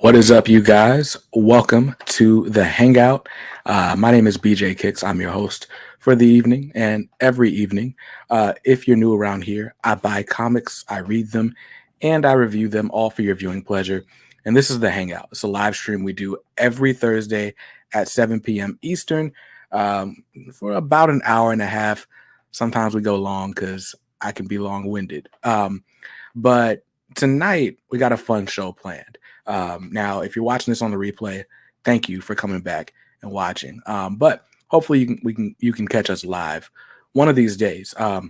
What is up, you guys? Welcome to the Hangout. My name is BJ Kicks. I'm your host for the evening, and every evening, if you're new around here, I buy comics, I read them, and I review them all for your viewing pleasure. And this is the Hangout. It's a live stream we do every Thursday at 7 p.m. Eastern for about an hour and a half. Sometimes we go long because I can be long-winded. But tonight, we got a fun show planned. Now, if you're watching this on the replay, thank you for coming back and watching. But hopefully you can catch us live one of these days. I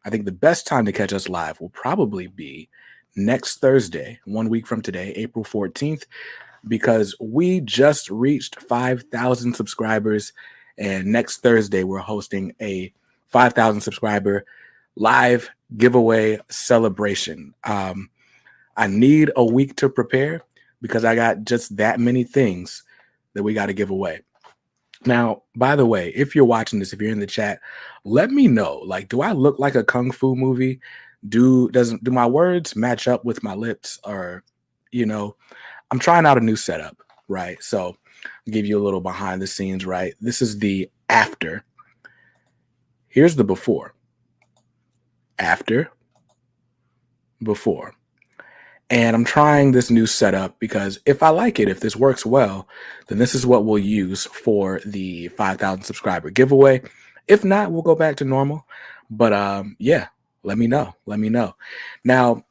think the best time to catch us live will probably be next Thursday, 1 week from today, April 14th, because we just reached 5,000 subscribers, and next Thursday we're hosting a 5,000 subscriber live giveaway celebration. I need a week to prepare because I got just that many things that we got to give away. Now, by the way, if you're watching this, if you're in the chat, let me know. Like, do I look like a kung fu movie? Do my words match up with my lips? Or, I'm trying out a new setup, right? So I'll give you a little behind the scenes, right? This is the after. Here's the before. After, before. And I'm trying this new setup because if I like it, if this works well, then this is what we'll use for the 5,000 subscriber giveaway. If not, we'll go back to normal. But yeah, let me know. Let me know. Now,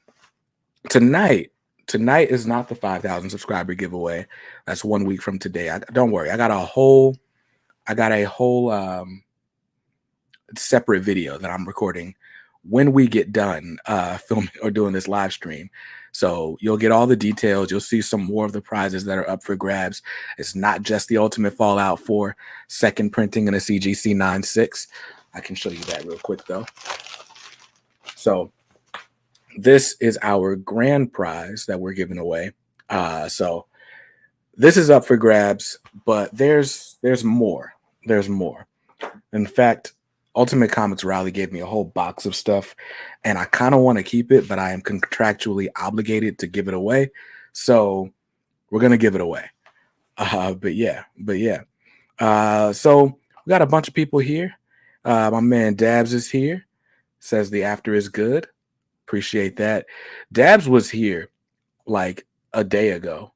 tonight is not the 5,000 subscriber giveaway. That's 1 week from today. Don't worry. I got a whole separate video that I'm recording when we get done filming or doing this live stream. So you'll get all the details. You'll see some more of the prizes that are up for grabs. It's not just the Ultimate Fallout 4 second printing in a CGC 9.6. I can show you that real quick, though. So this is our grand prize that we're giving away. So this is up for grabs, but there's more. There's more. In fact, Ultimate Comics Rally gave me a whole box of stuff, and I kind of want to keep it, but I am contractually obligated to give it away. So we're going to give it away. But yeah. So we got a bunch of people here. My man Dabs is here. Says the after is good. Appreciate that. Dabs was here like a day ago.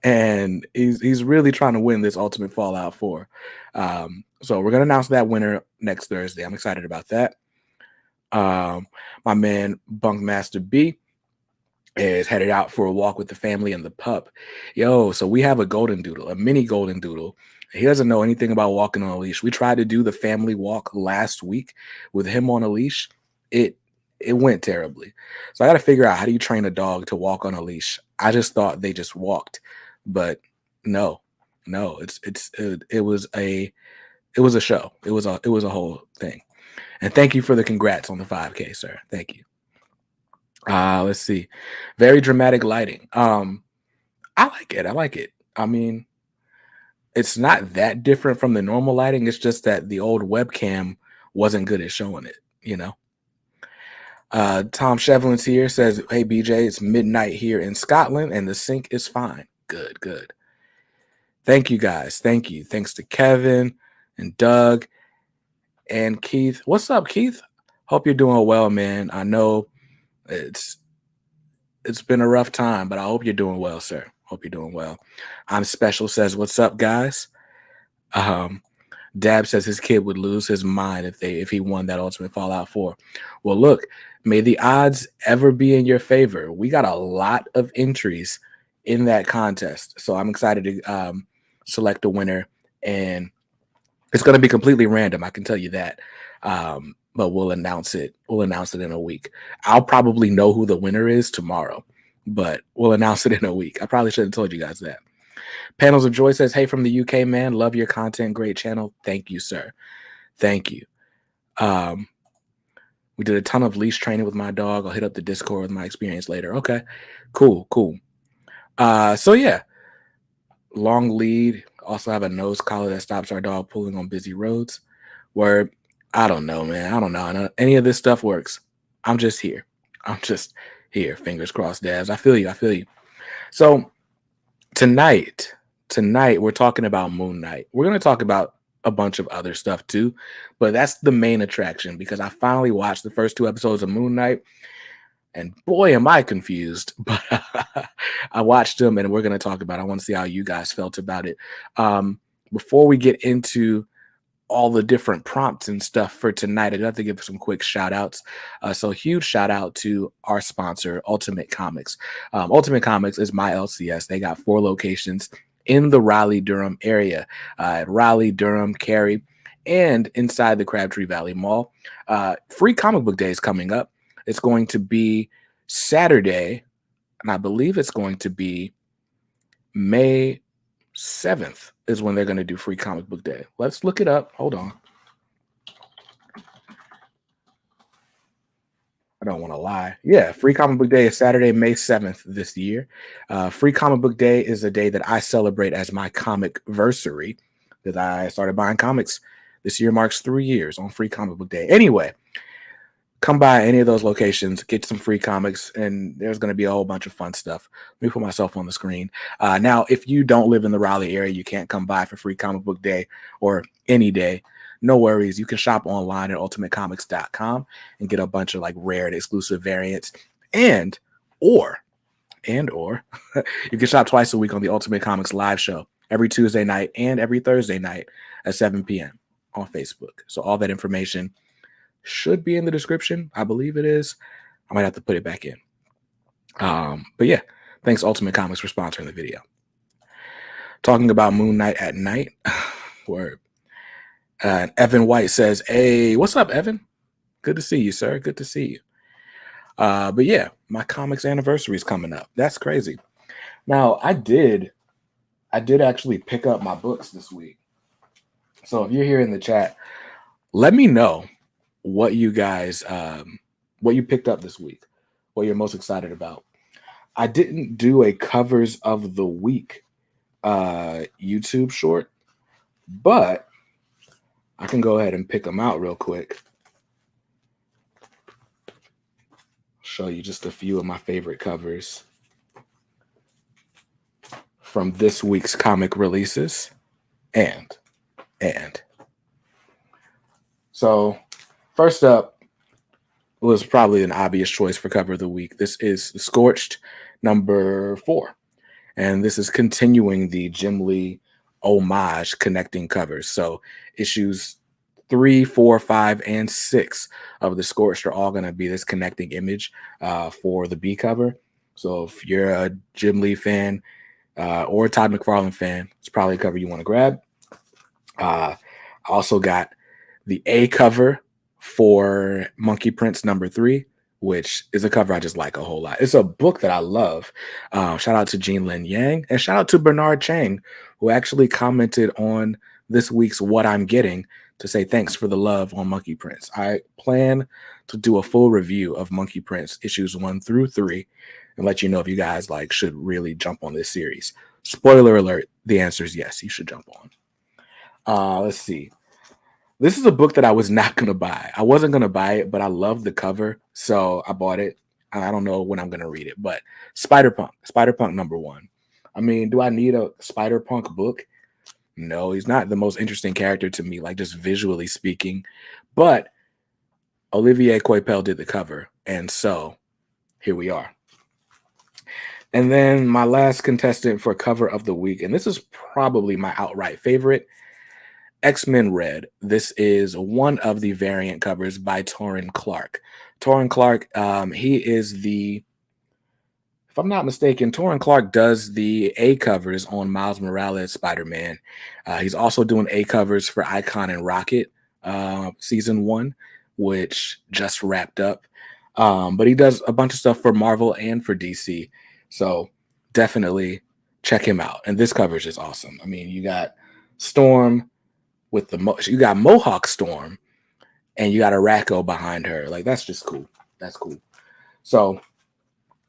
And he's really trying to win this Ultimate Fallout 4. So we're going to announce that winner next Thursday. I'm excited about that. My man Bunkmaster B is headed out for a walk with the family and the pup. Yo, so we have a golden doodle, a mini golden doodle. He doesn't know anything about walking on a leash. We tried to do the family walk last week with him on a leash. It went terribly. So I got to figure out, how do you train a dog to walk on a leash? I just thought they just walked, but no, it was a show. It was a whole thing. And thank you for the congrats on the 5K, sir. Thank you. Let's see. Very dramatic lighting. I like it. I mean, it's not that different from the normal lighting. It's just that the old webcam wasn't good at showing it, Tom Shevlin's here, says, hey, BJ, it's midnight here in Scotland and the sink is fine. Good. Thank you, guys. Thank you. Thanks to Kevin and Doug and Keith. What's up, Keith? Hope you're doing well, man. I know it's been a rough time, but I hope you're doing well, sir. Hope you're doing well. I'm Special says, what's up, guys? Dab says his kid would lose his mind if he won that Ultimate Fallout 4. Well, look, may the odds ever be in your favor. We got a lot of entries in that contest, so I'm excited to select a winner, and it's going to be completely random. I can tell you that, but we'll announce it. We'll announce it in a week. I'll probably know who the winner is tomorrow, but we'll announce it in a week. I probably should have told you guys that. Panels of Joy says, hey, from the UK, man. Love your content. Great channel. Thank you, sir. Thank you. We did a ton of leash training with my dog. I'll hit up the Discord with my experience later. Okay, cool. So yeah, long lead. Also have a nose collar that stops our dog pulling on busy roads. Where I don't know, man. I don't know. Any of this stuff works. I'm just here. Fingers crossed, Dabs. I feel you. So tonight, tonight we're talking about Moon Knight. We're going to talk about a bunch of other stuff too, but that's the main attraction because I finally watched the first two episodes of Moon Knight, and boy, am I confused. But I watched them, and we're going to talk about it. I want to see how you guys felt about it. Before we get into all the different prompts and stuff for tonight, I'd have to give some quick shout outs. So huge shout out to our sponsor, Ultimate Comics. Ultimate Comics is my LCS. They got 4 locations in the Raleigh-Durham area, at Raleigh, Durham, Cary, and inside the Crabtree Valley Mall. Free comic book day is coming up. It's going to be Saturday, and I believe it's going to be May 7th is when they're going to do free comic book day. Let's look it up. Hold on. I don't want to lie. Yeah, free comic book day is Saturday, May 7th this year. Free comic book day is a day that I celebrate as my comic versary because I started buying comics. This year marks 3 years on free comic book day. Anyway, come by any of those locations, get some free comics, and there's going to be a whole bunch of fun stuff. Let me put myself on the screen. Now, if you don't live in the Raleigh area, you can't come by for free comic book day or any day. No worries. You can shop online at ultimatecomics.com and get a bunch of like rare and exclusive variants. Or you can shop twice a week on the Ultimate Comics live show every Tuesday night and every Thursday night at 7 p.m. on Facebook. So all that information should be in the description. I believe it is. I might have to put it back in. But yeah, thanks Ultimate Comics for sponsoring the video. Talking about Moon Knight at night. Word. Evan White says, "Hey, what's up, Evan? Good to see you, sir. Good to see you." But yeah, my comics anniversary is coming up. That's crazy. Now, I did actually pick up my books this week. So if you're here in the chat, let me know what you guys what you picked up this week, what you're most excited about. I didn't do a covers of the week YouTube short, but I can go ahead and pick them out real quick. Show you just a few of my favorite covers from this week's comic releases. And so first up was probably an obvious choice for cover of the week. This is Scorched number 4. And this is continuing the Jim Lee homage connecting covers. So issues 3, 4, 5, and 6 of the Scorched are all going to be this connecting image for the B cover. So if you're a Jim Lee fan or a Todd McFarlane fan, it's probably a cover you want to grab. I also got the A cover for Monkey Prince number 3, which is a cover I just like a whole lot. It's a book that I love. Shout out to Jean Lin Yang and shout out to Bernard Chang, who actually commented on this week's What I'm Getting to say thanks for the love on Monkey Prince. I plan to do a full review of Monkey Prince issues 1 through 3 and let you know if you guys like should really jump on this series. Spoiler alert, the answer is yes, you should jump on. Let's see. This is a book that I was not going to buy. I wasn't going to buy it, but I love the cover, so I bought it. I don't know when I'm going to read it, but Spider-Punk number 1. I mean, do I need a Spider-Punk book? No, he's not the most interesting character to me, like just visually speaking, but Olivier Coipel did the cover, and so here we are. And then my last contestant for cover of the week, and this is probably my outright favorite, X-Men Red. This is one of the variant covers by Torrin Clark. Torrin Clark, he is the, if I'm not mistaken, Torrin Clark does the A covers on Miles Morales Spider-Man. He's also doing A covers for Icon and Rocket season 1, which just wrapped up. But he does a bunch of stuff for Marvel and for DC. So definitely check him out. And this cover is just awesome. I mean, you got Storm with you got Mohawk Storm and you got Araco behind her. Like, that's just cool. That's cool. So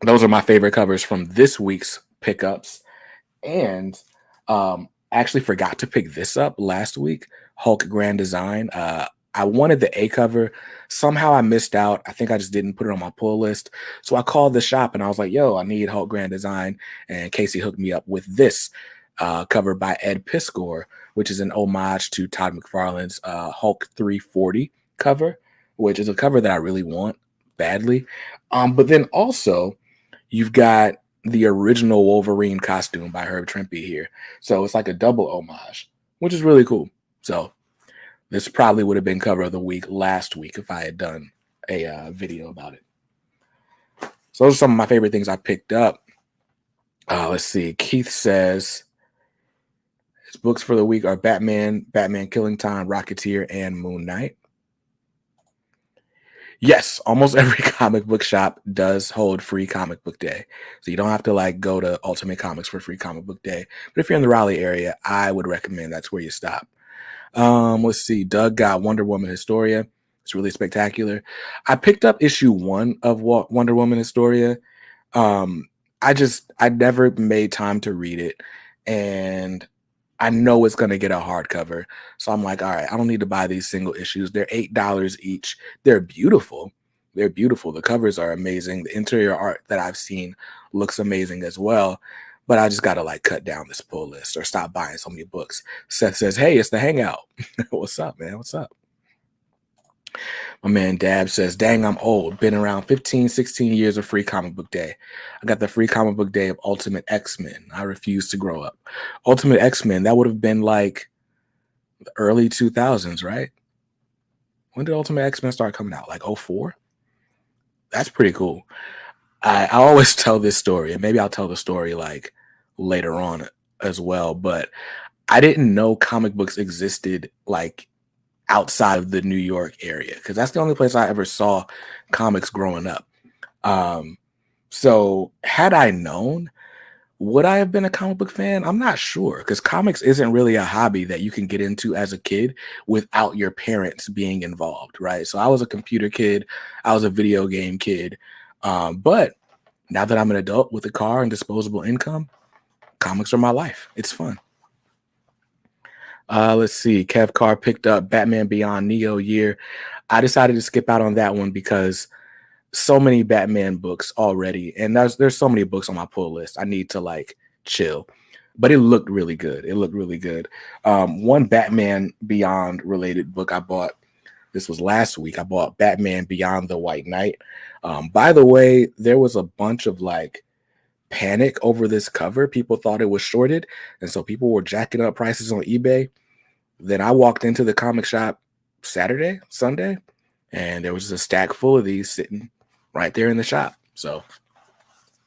those are my favorite covers from this week's pickups. And I actually forgot to pick this up last week, Hulk Grand Design. I wanted the A cover. Somehow I missed out. I think I just didn't put it on my pull list. So I called the shop and I was like, yo, I need Hulk Grand Design. And Casey hooked me up with this cover by Ed Piskor, which is an homage to Todd McFarlane's Hulk 340 cover, which is a cover that I really want badly. But then also, you've got the original Wolverine costume by Herb Trimpe here. So it's like a double homage, which is really cool. So this probably would have been cover of the week last week if I had done a video about it. So those are some of my favorite things I picked up. Let's see. Keith says his books for the week are Batman, Batman Killing Time, Rocketeer, and Moon Knight. Yes, almost every comic book shop does hold free comic book day. So you don't have to like go to Ultimate Comics for free comic book day. But if you're in the Raleigh area, I would recommend that's where you stop. Let's see. Doug got Wonder Woman Historia. It's really spectacular. I picked up issue 1 of Wonder Woman Historia. I never made time to read it. And I know it's going to get a hardcover. So I'm like, all right, I don't need to buy these single issues. They're $8 each. They're beautiful. They're beautiful. The covers are amazing. The interior art that I've seen looks amazing as well. But I just got to like cut down this pull list or stop buying so many books. Seth says, hey, it's the Hangout. What's up, man? What's up? My man Dab says, dang, I'm old. Been around 15, 16 years of free comic book day. I got the free comic book day of Ultimate X-Men. I refuse to grow up. Ultimate X-Men, that would have been like the early 2000s, right? When did Ultimate X-Men start coming out? Like 04? That's pretty cool. I always tell this story, and maybe I'll tell the story like later on as well, but I didn't know comic books existed like outside of the New York area because that's the only place I ever saw comics growing up. So had I known, would I have been a comic book fan? I'm not sure because comics isn't really a hobby that you can get into as a kid without your parents being involved, right? So I was a computer kid, I was a video game kid, but now that I'm an adult with a car and disposable income, comics are my life. It's fun. Let's see. Kev Carr picked up Batman Beyond Neo Year. I decided to skip out on that one because so many Batman books already, and there's so many books on my pull list. I need to like chill, but it looked really good. It looked really good. One Batman Beyond related book I bought. This was last week. I bought Batman Beyond the White Knight. By the way, there was a bunch of like panic over this cover. People thought it was shorted, and so people were jacking up prices on eBay. Then I walked into the comic shop Sunday, and there was just a stack full of these sitting right there in the shop. So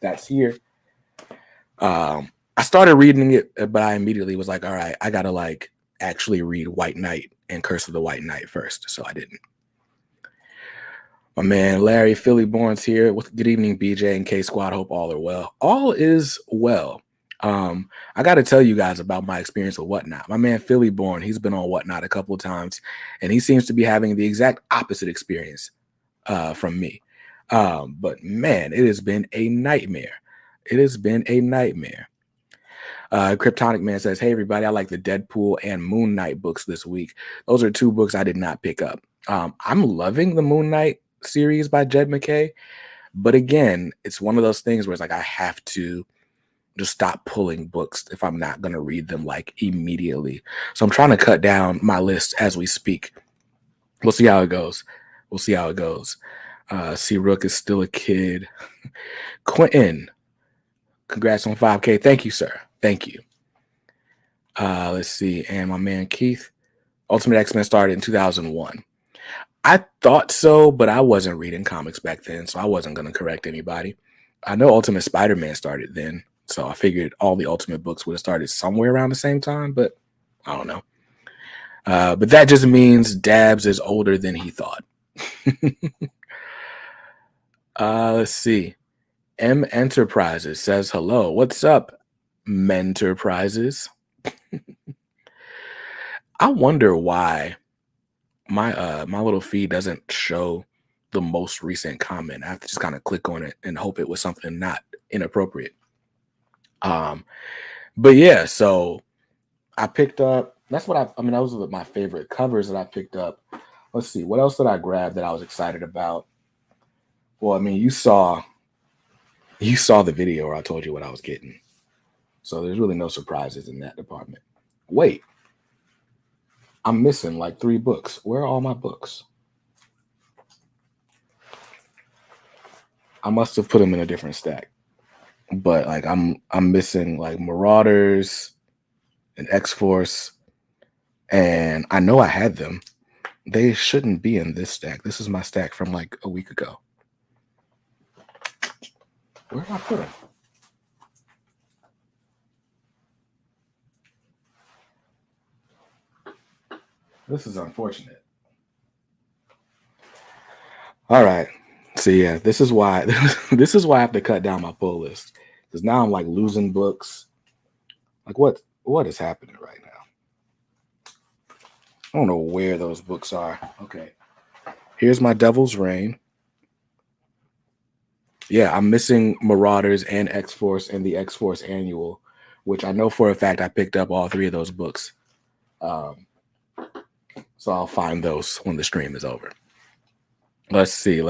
that's here. I started reading it, but I immediately was like, all right, I gotta like actually read White Knight and Curse of the White Knight first. So I didn't. My man Larry Philly Born's here. Good evening, BJ and K Squad. Hope all are well. All is well. I got to tell you guys about my experience with Whatnot. My man Philly Born, he's been on Whatnot a couple of times, and he seems to be having the exact opposite experience from me. But man, it has been a nightmare. It has been a nightmare. Kryptonic Man says, hey, everybody, I like the Deadpool and Moon Knight books this week. Those are 2 books I did not pick up. I'm loving the Moon Knight series by Jed McKay. But again, it's one of those things where it's like I have to just stop pulling books if I'm not going to read them like immediately. So I'm trying to cut down my list as we speak. We'll see how it goes. C. Rook is still a kid. Quentin, congrats on 5K. Thank you, sir. Thank you. Let's see. And my man Keith, Ultimate X-Men started in 2001. I thought so, but I wasn't reading comics back then, so I wasn't going to correct anybody. I know Ultimate Spider-Man started then, so I figured all the Ultimate books would have started somewhere around the same time, but I don't know. But that just means Dabs is older than he thought. Let's see. M Enterprises says hello. What's up, Menterprises? I wonder why my little feed doesn't show the most recent comment. I have to just kind of click on it and hope it was something not inappropriate. But yeah, so I picked up, those are my favorite covers that I picked up. Let's see. What else did I grab that I was excited about? Well, I mean, you saw the video where I told you what I was getting. So there's really no surprises in that department. Wait, I'm missing like 3 books. Where are all my books? I must have put them in a different stack. But like I'm missing like Marauders and X-Force, and I know I had them. They shouldn't be in this stack. This is my stack from like a week ago. Where did I put them? This is unfortunate. All right. So yeah, this is why I have to cut down my pull list, because now I'm like losing books. Like what is happening right now? I don't know where those books are. Okay. Here's my Devil's Reign. Yeah, I'm missing Marauders and X-Force and the X-Force Annual, which I know for a fact I picked up all 3 of those books. So I'll find those when the stream is over. Let's see.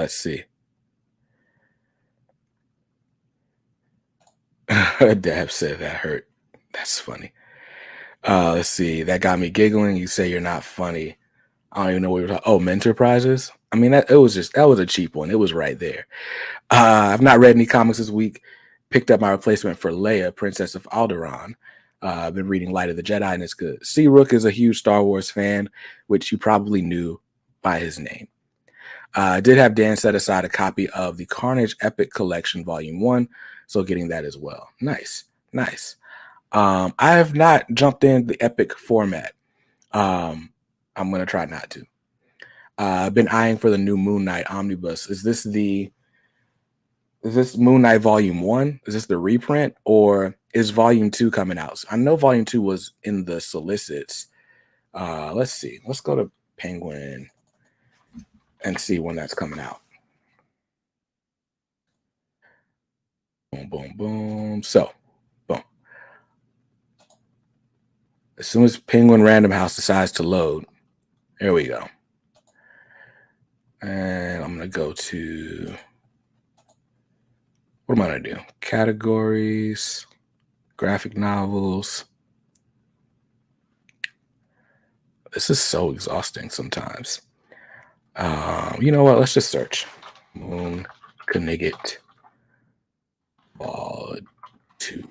Dab said that hurt. That's funny. Let's see. That got me giggling. You say you're not funny. I don't even know what you're talking. Oh, Mentor prizes. I mean, that was a cheap one. It was right there. I've not read any comics this week. Picked up my replacement for Leia, Princess of Alderaan. I've been reading Light of the Jedi, and it's good. C. Rook is a huge Star Wars fan, which you probably knew by his name. I did have Dan set aside a copy of the Carnage Epic Collection Volume 1, so getting that as well. Nice. I have not jumped in the Epic format. I'm going to try not to. I've been eyeing for the new Moon Knight Omnibus. Is this Moon Knight Volume 1? Is this the reprint, or is Volume 2 coming out? I know Volume 2 was in the solicits. Let's see. Let's go to Penguin and see when that's coming out. Boom. So, boom. As soon as Penguin Random House decides to load, there we go. And I'm going to go to, what am I going to do? Categories, graphic novels. This is so exhausting sometimes. You know what? Let's just search. Moon Knigget Vol 2.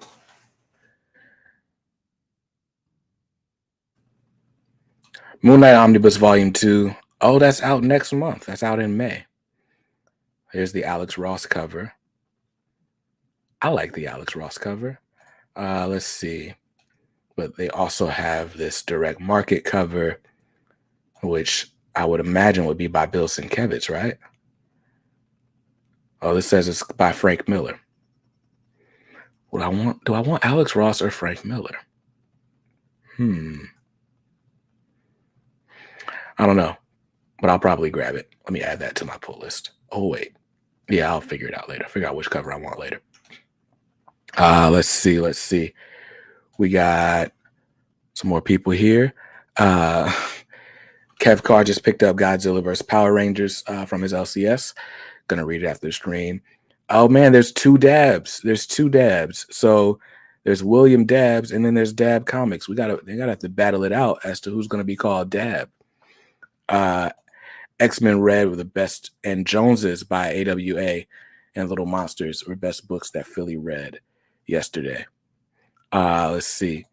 Moon Knight Omnibus Volume 2. Oh, that's out next month. That's out in May. Here's the Alex Ross cover. I like the Alex Ross cover. Let's see. But they also have this direct market cover, which I would imagine would be by Bill Sienkiewicz, right? Oh, this says it's by Frank Miller. Do I want Alex Ross or Frank Miller? I don't know, but I'll probably grab it. Let me add that to my pull list. Oh, wait. Yeah, I'll figure it out later. Figure out which cover I want later. Let's see. We got some more people here. Kev Carr just picked up Godzilla vs. Power Rangers from his LCS. Gonna read it after the stream. Oh man, there's 2 dabs. So there's William Dabs, and then there's Dab Comics. They gotta have to battle it out as to who's gonna be called Dab. X-Men Red were the best, and Joneses by AWA and Little Monsters were best books that Philly read yesterday. Let's see.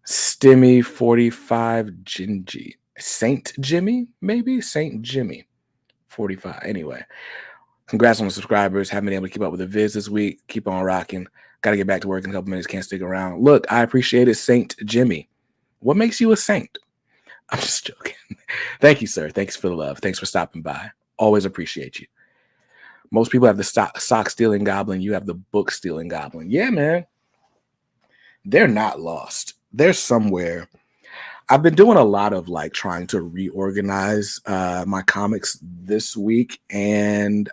Stimmy 45 Gingy. Saint Jimmy, maybe? Saint Jimmy 45. Anyway, congrats on the subscribers. Haven't been able to keep up with the vids this week. Keep on rocking. Got to get back to work in a couple minutes. Can't stick around. Look, I appreciate it, Saint Jimmy. What makes you a saint? I'm just joking. Thank you, sir. Thanks for the love. Thanks for stopping by. Always appreciate you. Most people have the sock stealing goblin. You have the book stealing goblin. Yeah, man. They're not lost. They're somewhere. I've been doing a lot of like trying to reorganize my comics this week, and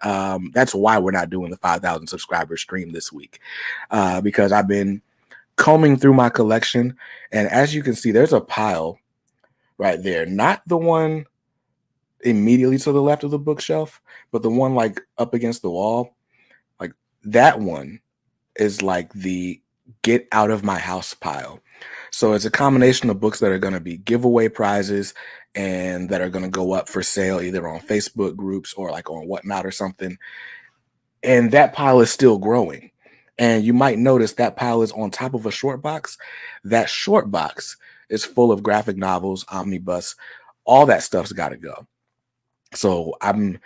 that's why we're not doing the 5,000 subscriber stream this week, because I've been combing through my collection, and as you can see, there's a pile right there. Not the one immediately to the left of the bookshelf, but the one like up against the wall, like that one is like the get out of my house pile. So it's a combination of books that are going to be giveaway prizes and that are going to go up for sale either on Facebook groups or like on Whatnot or something. And that pile is still growing. And you might notice that pile is on top of a short box. That short box is full of graphic novels, omnibus, all that stuff's got to go. So I'm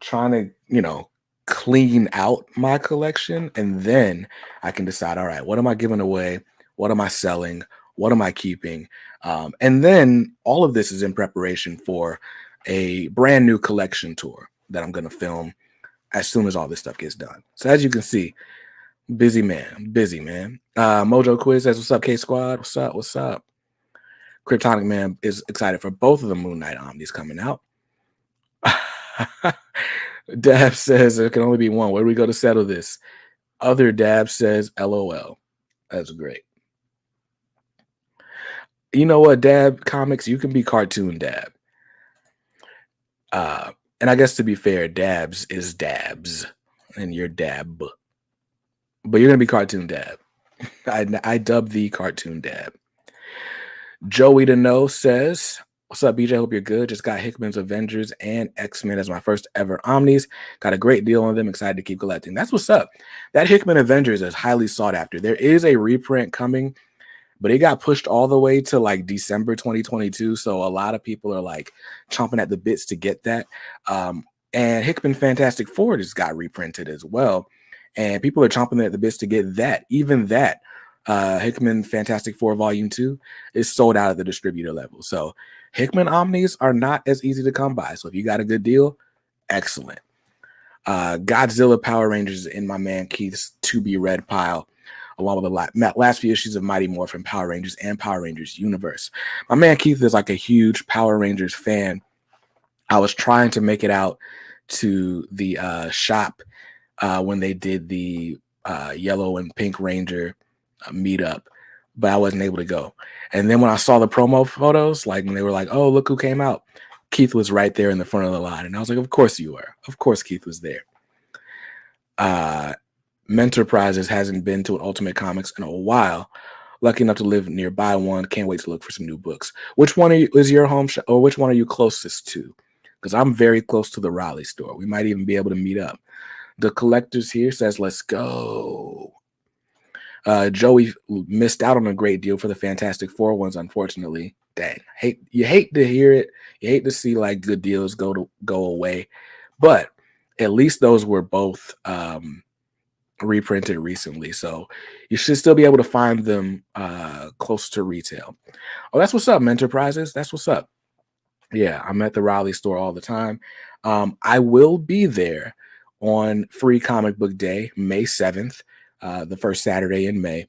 trying to, clean out my collection, and then I can decide, all right, what am I giving away? What am I selling? What am I keeping? And then all of this is in preparation for a brand new collection tour that I'm going to film as soon as all this stuff gets done. So as you can see, busy man, busy man. Mojo Quiz says, what's up, K Squad? What's up? What's up? Kryptonic Man is excited for both of the Moon Knight Omnis coming out. Dab says there can only be one. Where do we go to settle this? Other Dab says LOL. That's great. You know what, Dab Comics, you can be cartoon Dab. And I guess to be fair, Dabs is Dabs, and you're Dab. But you're gonna be cartoon Dab. I dub the cartoon Dab. Joey to Know says, what's up, BJ? Hope you're good. Just got Hickman's Avengers and X-Men as my first ever Omnis. Got a great deal on them. Excited to keep collecting. That's what's up. That Hickman Avengers is highly sought after. There is a reprint coming, but it got pushed all the way to like December 2022. So a lot of people are like chomping at the bits to get that. And Hickman Fantastic Four just got reprinted as well. And people are chomping at the bits to get that. Even that. Hickman Fantastic Four Volume 2 is sold out at the distributor level. So Hickman Omnis are not as easy to come by. So if you got a good deal, excellent. Godzilla Power Rangers in my man Keith's to be read pile, along with the last few issues of Mighty Morphin Power Rangers and Power Rangers Universe. My man Keith is like a huge Power Rangers fan. I was trying to make it out to the shop when they did the Yellow and Pink Ranger meetup, but I wasn't able to go. And then when I saw the promo photos, like when they were like, oh, look who came out, Keith was right there in the front of the line. And I was like, of course you were. Of course Keith was there. Mentor Prizes hasn't been to an Ultimate Comics in a while. Lucky enough to live nearby one. Can't wait to look for some new books. Which one is your home shop, or which one are you closest to? Because I'm very close to the Raleigh store. We might even be able to meet up. The Collectors here says, let's go. Joey missed out on a great deal for the Fantastic Four ones, unfortunately. Dang, you hate to hear it. You hate to see like good deals go away, but at least those were both reprinted recently, so you should still be able to find them close to retail. Oh, that's what's up, Mentor Prizes. That's what's up. Yeah, I'm at the Raleigh store all the time. I will be there on Free Comic Book Day, May 7th. The first Saturday in May.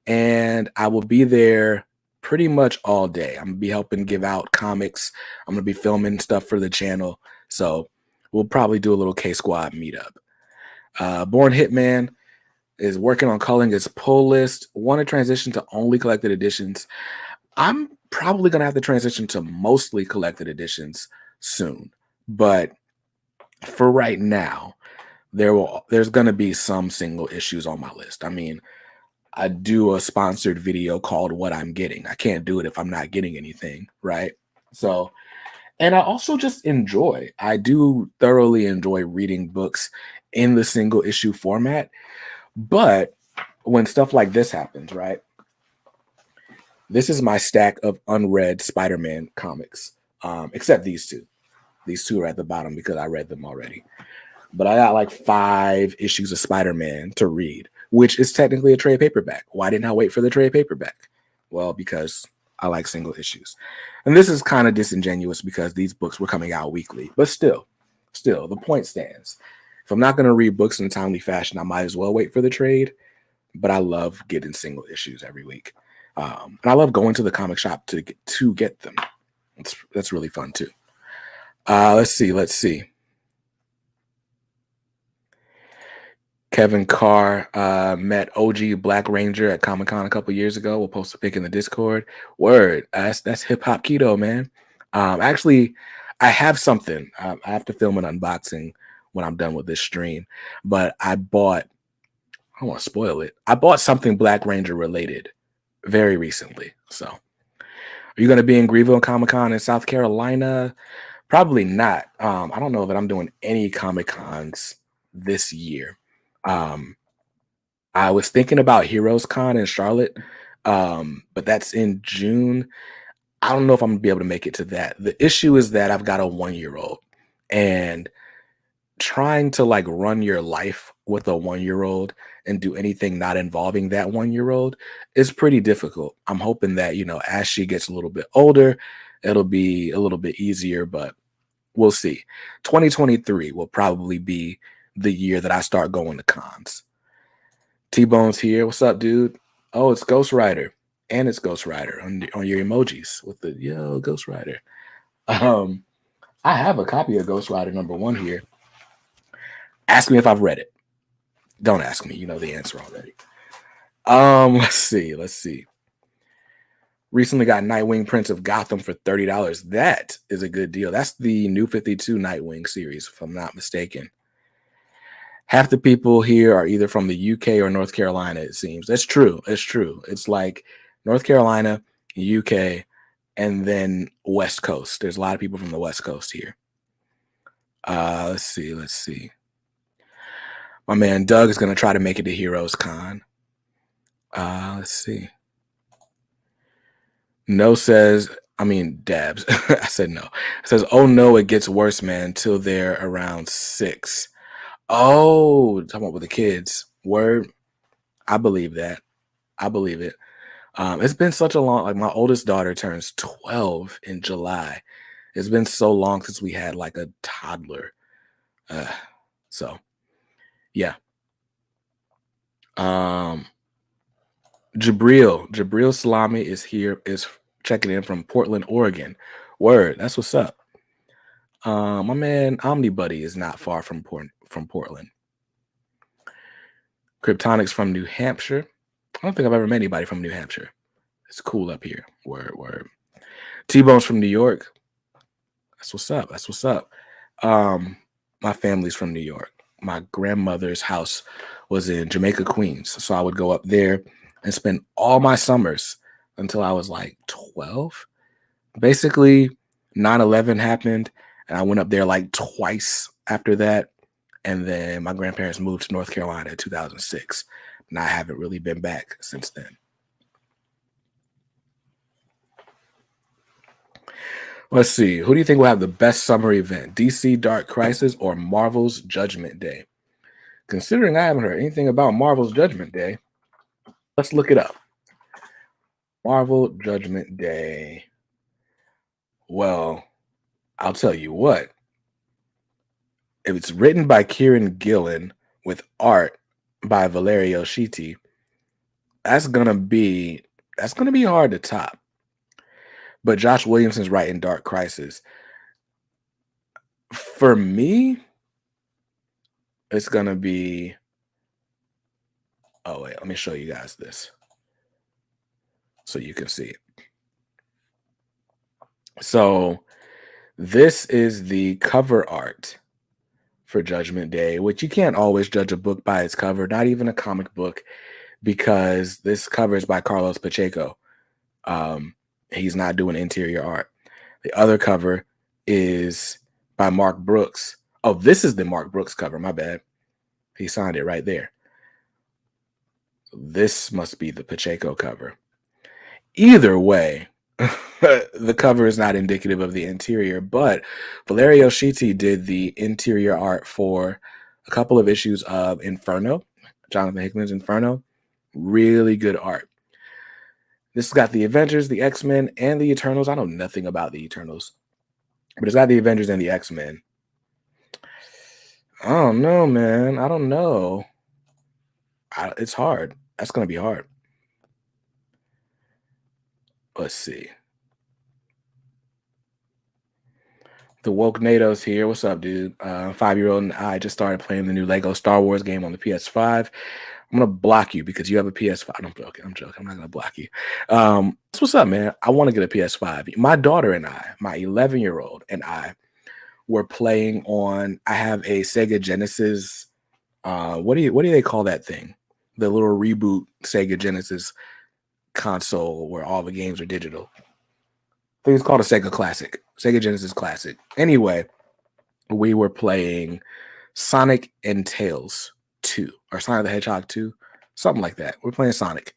And I will be there pretty much all day. I'm going to be helping give out comics. I'm going to be filming stuff for the channel. So we'll probably do a little K-Squad meetup. Born Hitman is working on culling his pull list. Want to transition to only collected editions. I'm probably going to have to transition to mostly collected editions soon. But for right now, there's going to be some single issues on my list. I mean, I do a sponsored video called What I'm Getting. I can't do it if I'm not getting anything, right? So, and I also just I do thoroughly enjoy reading books in the single issue format. But when stuff like this happens, right? This is my stack of unread Spider-Man comics, except these two. These two are at the bottom because I read them already. But I got like 5 issues of Spider-Man to read, which is technically a trade paperback. Why didn't I wait for the trade paperback? Well, because I like single issues. And this is kind of disingenuous because these books were coming out weekly. But still, the point stands. If I'm not going to read books in a timely fashion, I might as well wait for the trade. But I love getting single issues every week. And I love going to the comic shop to get them. That's really fun too. Let's see. Kevin Carr met OG Black Ranger at Comic-Con a couple years ago. We'll post a pic in the Discord. Word, that's hip hop keto, man. Actually, I have something. I have to film an unboxing when I'm done with this stream, but I bought. I don't want to spoil it. I bought something Black Ranger related very recently. So, are you going to be in Greenville Comic Con in South Carolina? Probably not. I don't know that I'm doing any Comic Cons this year. Um, I was thinking about Heroes Con in Charlotte, but that's in June. I don't know if I'm gonna be able to make it to that. The issue is that I've got a 1 year old, and trying to like run your life with a 1 year old and do anything not involving that 1 year old is pretty difficult. I'm hoping that, as she gets a little bit older, it'll be a little bit easier, but we'll see. 2023 will probably be the year that I start going to cons. T-Bone's here. What's up, dude? Oh, it's Ghost Rider. And it's Ghost Rider on your emojis with the yo Ghost Rider. I have a copy of Ghost Rider #1 here. Ask me if I've read it. Don't ask me. You know the answer already. Let's see. Recently got Nightwing Prince of Gotham for $30. That is a good deal. That's the New 52 Nightwing series, if I'm not mistaken. Half the people here are either from the UK or North Carolina, it seems. That's true. It's true. It's like North Carolina, UK, and then West Coast. There's a lot of people from the West Coast here. Let's see. My man Doug is going to try to make it to Heroes Con. Let's see. No says, Dabs. I said no. It says, oh no, it gets worse, man, till they're around 6. Oh, talking about with the kids. Word. I believe that. I believe it. It's been such a long, like my oldest daughter turns 12 in July. It's been so long since we had like a toddler. So yeah. Jabril Salami is here, is checking in from Portland, Oregon. Word, that's what's up. My man Omnibuddy is not far from Portland. Kryptonics from New Hampshire. I don't think I've ever met anybody from New Hampshire. It's cool up here. Word. T-Bone's from New York. That's what's up. My family's from New York. My grandmother's house was in Jamaica, Queens. So I would go up there and spend all my summers until I was like 12. Basically, 9/11 happened, and I went up there like twice after that. And then my grandparents moved to North Carolina in 2006. And I haven't really been back since then. Let's see. Who do you think will have the best summer event? DC Dark Crisis or Marvel's Judgment Day? Considering I haven't heard anything about Marvel's Judgment Day, let's look it up. Marvel Judgment Day. Well, I'll tell you what. If it's written by Kieran Gillen with art by Valerio Schiti, that's gonna be hard to top. But Josh Williamson's writing Dark Crisis. For me, it's gonna be. Oh wait, let me show you guys this so you can see it. So this is the cover art for Judgment Day, which you can't always judge a book by its cover, not even a comic book, because this cover is by Carlos Pacheco. He's not doing interior art. The other cover is by Mark Brooks. Oh, this is the Mark Brooks cover. My bad. He signed it right there. This must be the Pacheco cover. Either way, the cover is not indicative of the interior, but Valerio Schiti did the interior art for a couple of issues of Inferno, Jonathan Hickman's Inferno. Really good art. This has got the Avengers, the X-Men, and the Eternals. I know nothing about the Eternals, but it's got the Avengers and the X-Men. I don't know, man. I don't know. It's hard. That's going to be hard. Let's see. The Woke NATO's here. What's up, dude? 5-year-old and I just started playing the new Lego Star Wars game on the PS5. I'm going to block you because you have a PS5. I'm joking. I'm not going to block you. What's up, man? I want to get a PS5. My daughter and I, my 11-year-old and I, we're playing on. I have a Sega Genesis. What do they call that thing? The little reboot Sega Genesis console where all the games are digital. I think it's called a Sega Classic, Sega Genesis Classic. Anyway, we were playing Sonic and Tails 2 or Sonic the Hedgehog 2, something like that. We're playing Sonic.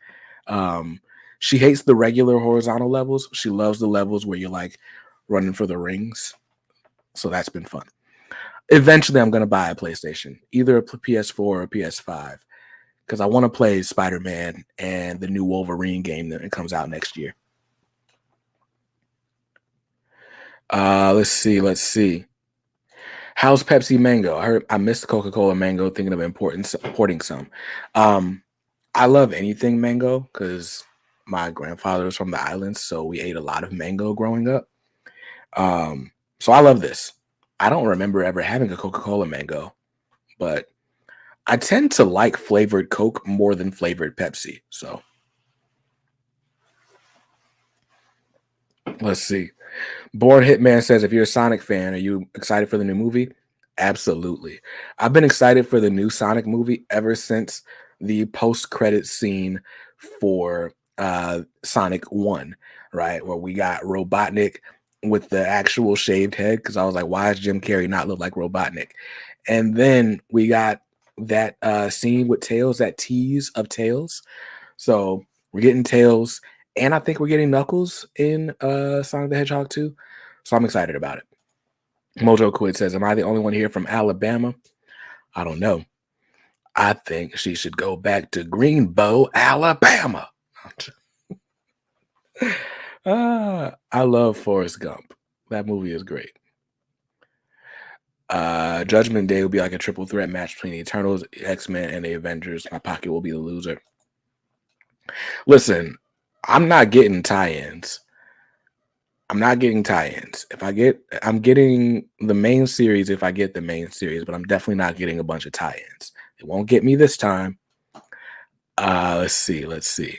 She hates the regular horizontal levels. She loves the levels where you're like running for the rings. So that's been fun. Eventually, I'm going to buy a PlayStation, either a PS4 or a PS5, because I want to play Spider-Man and the new Wolverine game that comes out next year. Let's see. How's Pepsi Mango? I missed Coca-Cola Mango, thinking of importing some. I love anything mango because my grandfather was from the islands, so we ate a lot of mango growing up. So I love this. I don't remember ever having a Coca-Cola Mango, but I tend to like flavored Coke more than flavored Pepsi. So let's see. Bored Hitman says, if you're a Sonic fan, are you excited for the new movie? Absolutely. I've been excited for the new Sonic movie ever since the post-credit scene for Sonic 1, right? Where we got Robotnik with the actual shaved head, because I was like, why does Jim Carrey not look like Robotnik? And then we got that scene with Tails, that tease of Tails. So we're getting Tails, and I think we're getting Knuckles in Sonic the Hedgehog 2. So I'm excited about it. Mojo Quid says, am I the only one here from Alabama? I don't know. I think she should go back to Greenbow, Alabama. I love Forrest Gump. That movie is great. Judgment Day will be like a triple threat match between the Eternals, X-Men, and the Avengers. My pocket will be the loser. Listen, I'm not getting tie-ins. I'm getting the main series if I get the main series, but I'm definitely not getting a bunch of tie-ins. It won't get me this time. Let's see.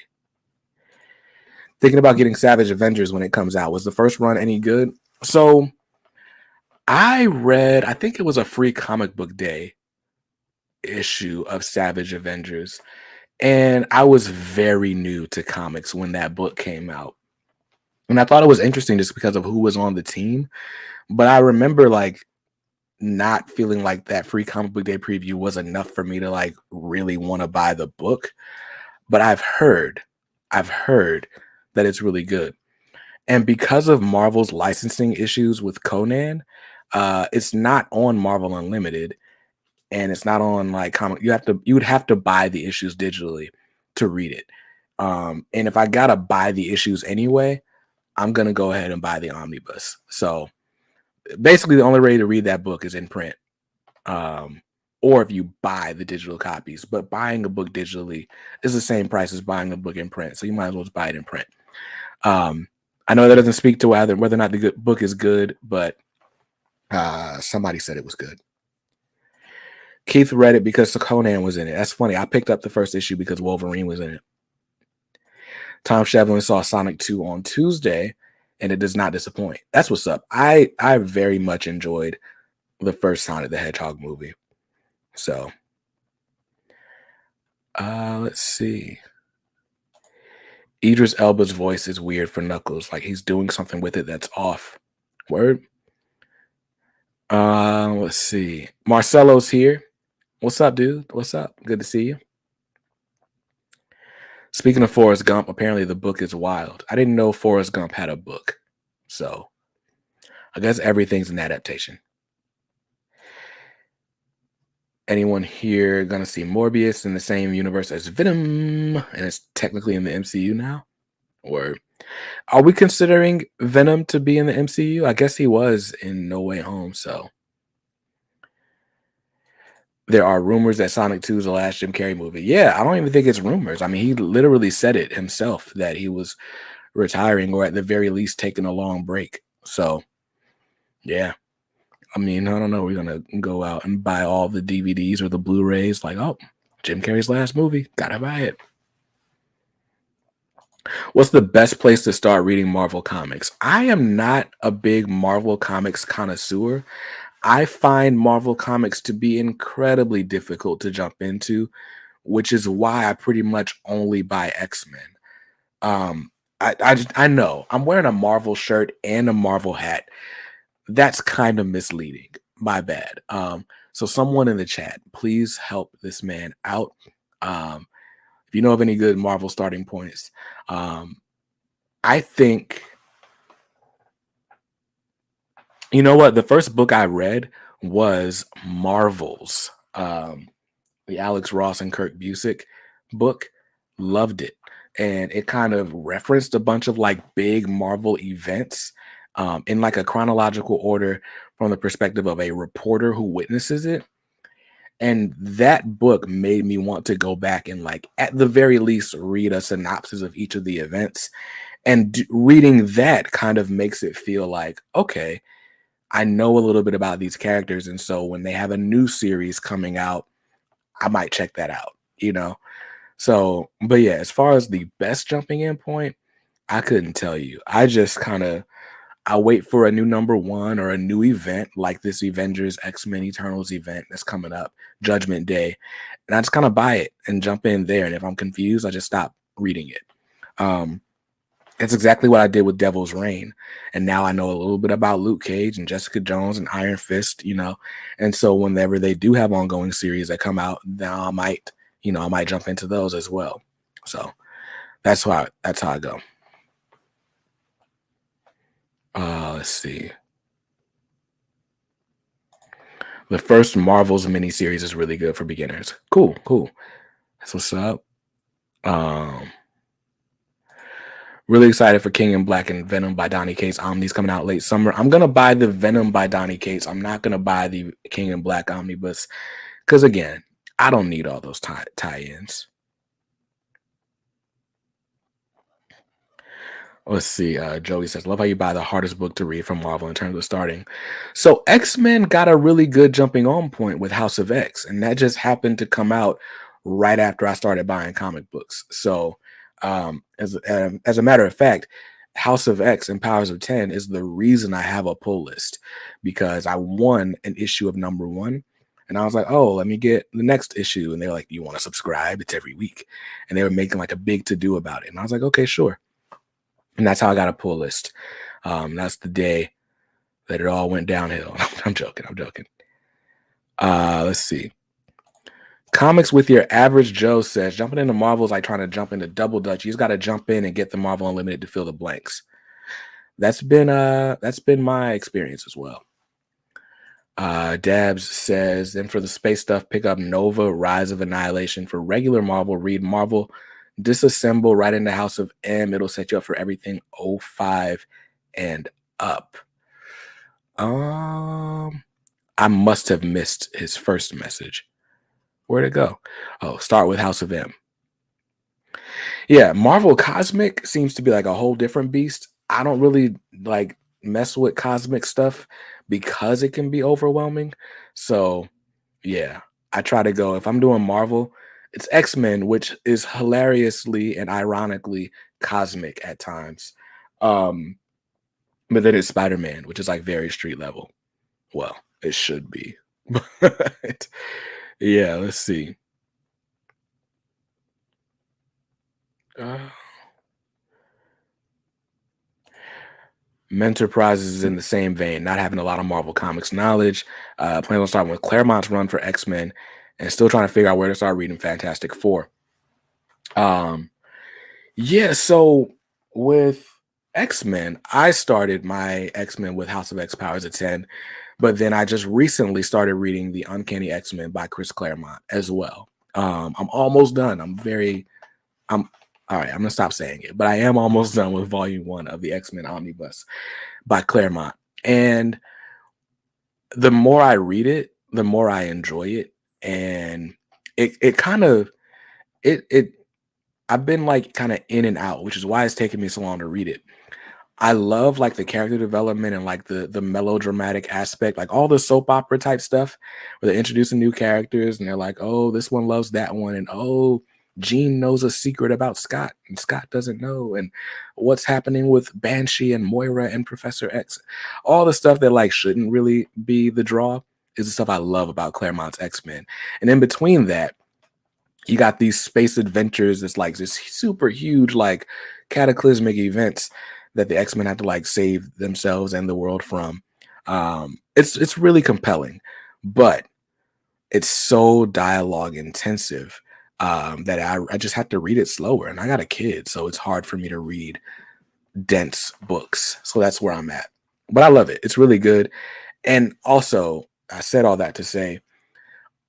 Thinking about getting Savage Avengers when it comes out. Was the first run any good? So I think it was a free comic book day issue of Savage Avengers, and I was very new to comics when that book came out. And I thought it was interesting just because of who was on the team. But I remember like not feeling like that free comic book day preview was enough for me to like really want to buy the book. But I've heard that it's really good. And because of Marvel's licensing issues with Conan, it's not on Marvel Unlimited, and it's not on like comic. You would have to buy the issues digitally to read it. And if I gotta buy the issues anyway, I'm gonna go ahead and buy the Omnibus. So basically, the only way to read that book is in print, or if you buy the digital copies. But buying a book digitally is the same price as buying a book in print, so you might as well just buy it in print. I know that doesn't speak to whether or not the book is good, but somebody said it was good. Keith read it because Conan was in it. That's funny. I picked up the first issue because Wolverine was in it. Tom Shevlin saw Sonic 2 on Tuesday, and it does not disappoint. That's what's up. I very much enjoyed the first Sonic the Hedgehog movie. So, let's see. Idris Elba's voice is weird for Knuckles. Like he's doing something with it that's off. Word. Let's see. Marcelo's here. What's up, dude? What's up? Good to see you. Speaking of Forrest Gump, apparently the book is wild. I didn't know Forrest Gump had a book. So I guess everything's an adaptation. Anyone here gonna see Morbius in the same universe as Venom? And it's technically in the MCU now? Or are we considering Venom to be in the MCU? I guess he was in No Way Home, so. There are rumors that Sonic 2 is the last Jim Carrey movie. Yeah, I don't even think it's rumors. I mean, he literally said it himself that he was retiring or at the very least taking a long break. So, yeah. I mean, I don't know. We're going to go out and buy all the DVDs or the Blu-rays like, oh, Jim Carrey's last movie. Gotta buy it. What's the best place to start reading Marvel comics? I am not a big Marvel comics connoisseur. I find Marvel comics to be incredibly difficult to jump into, which is why I pretty much only buy X-Men. Um, I know I'm wearing a Marvel shirt and a Marvel hat. That's kind of misleading. My bad. So someone in the chat, please help this man out. Um, if you know of any good Marvel starting points, um, I think you know what the first book I read was Marvels. The Alex Ross and Kurt Busiek book. Loved it. And it kind of referenced a bunch of like big Marvel events in like a chronological order from the perspective of a reporter who witnesses it. And that book made me want to go back and like at the very least read a synopsis of each of the events. And reading that kind of makes it feel like, okay, I know a little bit about these characters. And so when they have a new series coming out, I might check that out, you know? So, but yeah, as far as the best jumping in point, I couldn't tell you. I just kind of I wait for a new number one or a new event like this Avengers X-Men Eternals event that's coming up, Judgment Day, and I just kind of buy it and jump in there. And if I'm confused, I just stop reading it. Um, it's exactly what I did with Devil's Reign, and now I know a little bit about Luke Cage and Jessica Jones and Iron Fist, you know. And so whenever they do have ongoing series that come out, now I might jump into those as well. So that's how I go. Let's see. The first Marvel's miniseries is really good for beginners. Cool, cool. That's what's up. Um, Really excited for King in Black and Venom by Donny Cates. Omni's coming out late summer. I'm gonna buy the Venom by Donny Cates. I'm not gonna buy the King in Black Omnibus because again, I don't need all those tie-ins. Let's see. Joey says, "Love how you buy the hardest book to read from Marvel in terms of starting." So X-Men got a really good jumping on point with House of X, and that just happened to come out right after I started buying comic books. So, as a matter of fact, House of X and Powers of 10 is the reason I have a pull list because I won an issue of number one. And I was like, oh, let me get the next issue. And they're like, you want to subscribe? It's every week. And they were making like a big to do about it. And I was like, okay, sure. And that's how I got a pull list. That's the day that it all went downhill. I'm joking. I'm joking. Let's see. Comics with your average Joe says jumping into Marvel is like trying to jump into Double Dutch. You just got to jump in and get the Marvel Unlimited to fill the blanks. That's been my experience as well. Dabs says, then for the space stuff, pick up Nova, Rise of Annihilation. For regular Marvel, read Marvel Disassemble right into House of M. It'll set you up for everything 05 and up. I must have missed his first message. Where'd it go? Oh, start with House of M. Yeah, Marvel Cosmic seems to be like a whole different beast. I don't really like mess with cosmic stuff because it can be overwhelming. So, yeah, I try to go if I'm doing Marvel, it's X-Men, which is hilariously and ironically cosmic at times. But then it's Spider-Man, which is like very street level. Well, it should be. But yeah, let's see. Uh, Menterprise is in the same vein, not having a lot of Marvel Comics knowledge. Planning on starting with Claremont's run for X-Men and still trying to figure out where to start reading Fantastic Four. Yeah, so with X-Men, I started my X-Men with House of X Powers of 10, but then I just recently started reading The Uncanny X-Men by Chris Claremont as well. I'm almost done. I'm all right, I'm gonna stop saying it, but I am almost done with volume one of the X-Men Omnibus by Claremont. And the more I read it, the more I enjoy it. And it kind of it I've been like kind of in and out, which is why it's taken me so long to read it. I love like the character development and like the melodramatic aspect, like all the soap opera type stuff where they're introducing new characters and they're like, oh, this one loves that one, and oh, Jean knows a secret about Scott and Scott doesn't know, and what's happening with Banshee and Moira and Professor X. All the stuff that like shouldn't really be the draw is the stuff I love about Claremont's X-Men. And in between that, you got these space adventures. It's like this super huge, like cataclysmic events that the X-Men have to like save themselves and the world from. It's really compelling, but it's so dialogue intensive that I just have to read it slower. And I got a kid, so it's hard for me to read dense books. So that's where I'm at. But I love it. It's really good. And also, I said all that to say,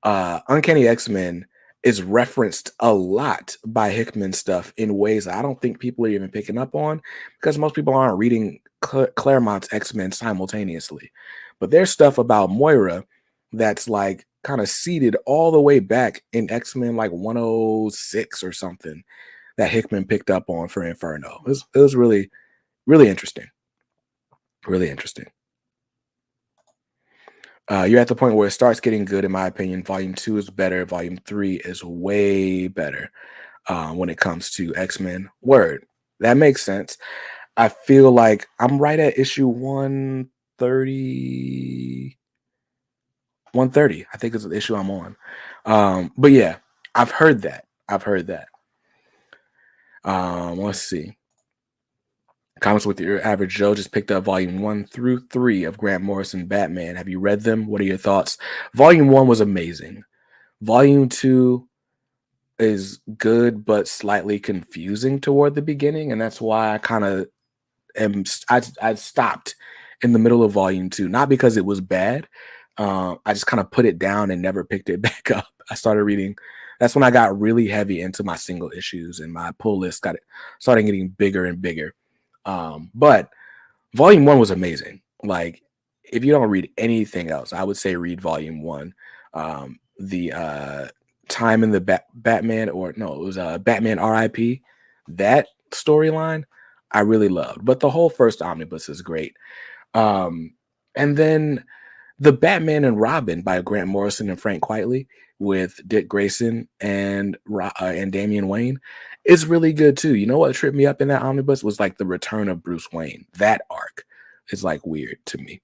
Uncanny X-Men is referenced a lot by Hickman stuff in ways I don't think people are even picking up on because most people aren't reading Claremont's X-Men simultaneously. But there's stuff about Moira that's like kind of seeded all the way back in X-Men like 106 or something that Hickman picked up on for Inferno. It was really, really interesting. Really interesting. You're at the point where it starts getting good, in my opinion. Volume 2 is better. Volume 3 is way better when it comes to X-Men. Word. That makes sense. I feel like I'm right at issue 130. 130, I think is the issue I'm on. But yeah, I've heard that. Let's see. Comics with Your Average Joe just picked up volume 1 through 3 of Grant Morrison Batman. Have you read them? What are your thoughts? Volume 1 was amazing. Volume 2 is good, but slightly confusing toward the beginning. And that's why I kind of I stopped in the middle of volume 2, not because it was bad. I just kind of put it down and never picked it back up. I started reading. That's when I got really heavy into my single issues and my pull list started getting bigger and bigger. But volume 1 was amazing. Like, if you don't read anything else, I would say read volume 1. The time in the Batman, or no, it was Batman RIP. That storyline I really loved, but the whole first omnibus is great. And then the Batman and Robin by Grant Morrison and Frank Quitely with Dick Grayson and Damian Wayne is really good too. You know what tripped me up in that omnibus was like the return of Bruce Wayne. That arc is like weird to me.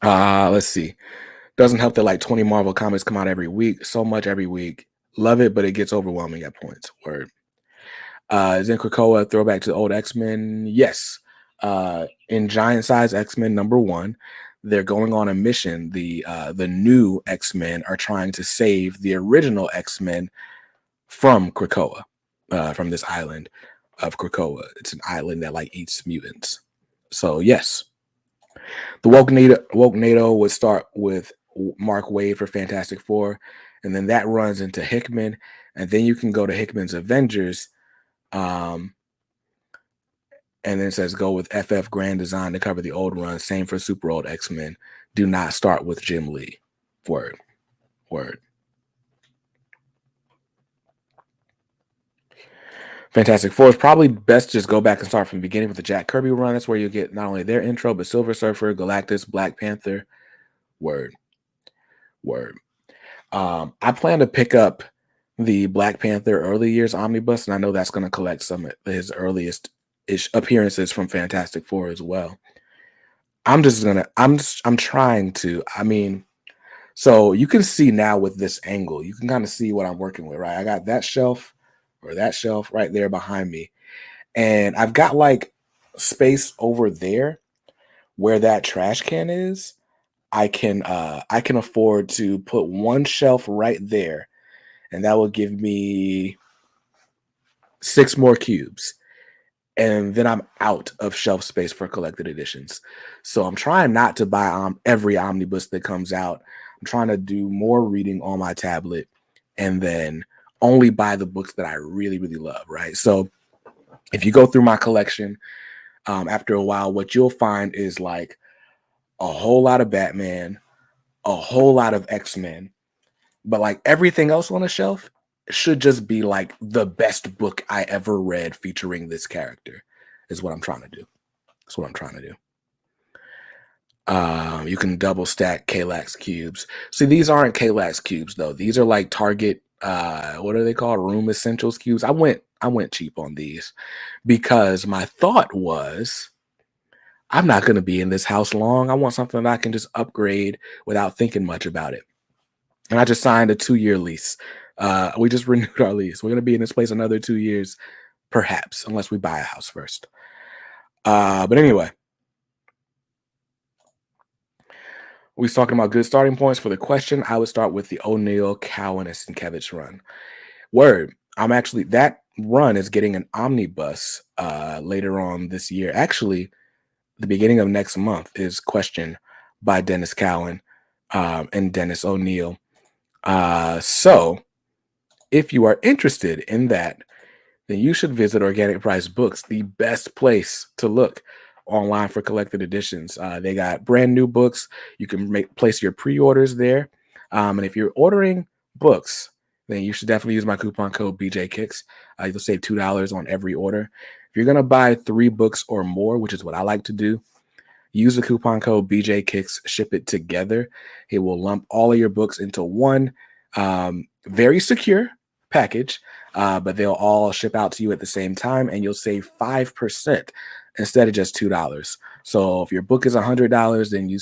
Let's see. Doesn't help that like 20 Marvel comics come out every week. So much every week. Love it, but it gets overwhelming at points. Word. Is in Krakoa a throwback to the old X-Men? Yes. In Giant Size X-Men #1, they're going on a mission. The new X-Men are trying to save the original X-Men from Krakoa, from this island of Krakoa. It's an island that like eats mutants. So yes. The Woke NATO would start with Mark Waid for Fantastic Four, and then that runs into Hickman, and then you can go to Hickman's Avengers, and then it says go with FF Grand Design to cover the old run. Same for Super Old X-Men. Do not start with Jim Lee. Word. Fantastic Four is probably best to just go back and start from the beginning with the Jack Kirby run. That's where you get not only their intro, but Silver Surfer, Galactus, Black Panther. Word. I plan to pick up the Black Panther early years omnibus, and I know that's going to collect some of his earliest appearances from Fantastic Four as well. I'm trying to. I mean, so you can see now with this angle, you can kind of see what I'm working with, right? I got that shelf right there behind me, and I've got like space over there where that trash can is. I can afford to put one shelf right there, and that will give me 6 more cubes. And then I'm out of shelf space for collected editions. So I'm trying not to buy every omnibus that comes out. I'm trying to do more reading on my tablet and then only buy the books that I really, really love, right? So if you go through my collection, after a while, what you'll find is like a whole lot of Batman, a whole lot of X-Men, but like everything else on the shelf should just be like the best book I ever read featuring this character is what I'm trying to do. That's what I'm trying to do. You can double stack Kalax cubes. See, these aren't Kalax cubes though. These are like Target what are they called? Room essentials cubes. I went cheap on these because my thought was I'm not going to be in this house long. I want something that I can just upgrade without thinking much about it. And I just signed a 2-year lease. We just renewed our lease. We're going to be in this place another 2 years, perhaps, unless we buy a house first. But anyway, we was talking about good starting points for the question. I would start with the O'Neal, Cowan, and Sienkiewicz run. Word. I'm actually that run is getting an omnibus later on this year. Actually, the beginning of next month is Question by Dennis Cowan and Dennis O'Neal. So if you are interested in that, then you should visit Organic Price Books, the best place to look online for collected editions. They got brand new books. You can place your pre-orders there. And if you're ordering books, then you should definitely use my coupon code BJKicks. You'll save $2 on every order. If you're going to buy 3 books or more, which is what I like to do, use the coupon code BJKicks, ship it together. It will lump all of your books into one very secure package, but they'll all ship out to you at the same time, and you'll save 5% instead of just $2. So if your book is $100, then you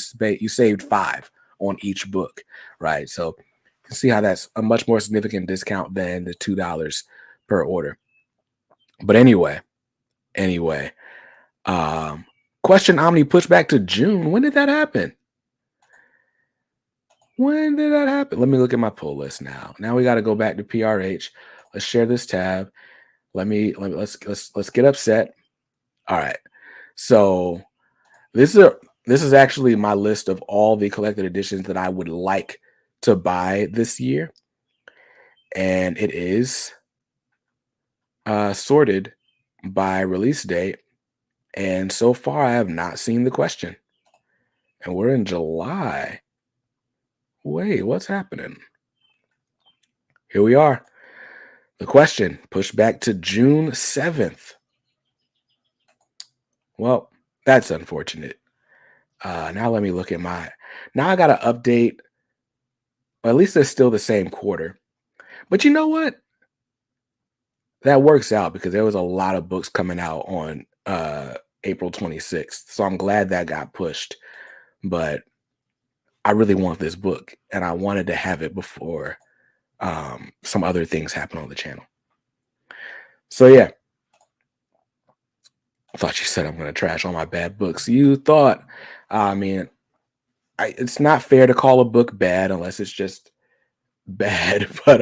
saved $5 on each book, right? So you can see how that's a much more significant discount than the $2 per order. But anyway, Question Omni pushed back to June. When did that happen? When did that happen? Let me look at my pull list now. Now we got to go back to PRH. Let's share this tab. Let's get upset. All right. So this is actually my list of all the collected editions that I would like to buy this year, and it is sorted by release date. And so far, I have not seen the Question, and we're in July. Wait, what's happening? Here we are. The Question pushed back to June 7th. Well, that's unfortunate. Now let me look at now I got to update. Well, at least it's still the same quarter. But you know what? That works out because there was a lot of books coming out on April 26th. So I'm glad that got pushed. But I really want this book, and I wanted to have it before some other things happen on the channel. So yeah, I thought you said I'm going to trash all my bad books. You thought, it's not fair to call a book bad unless it's just bad. But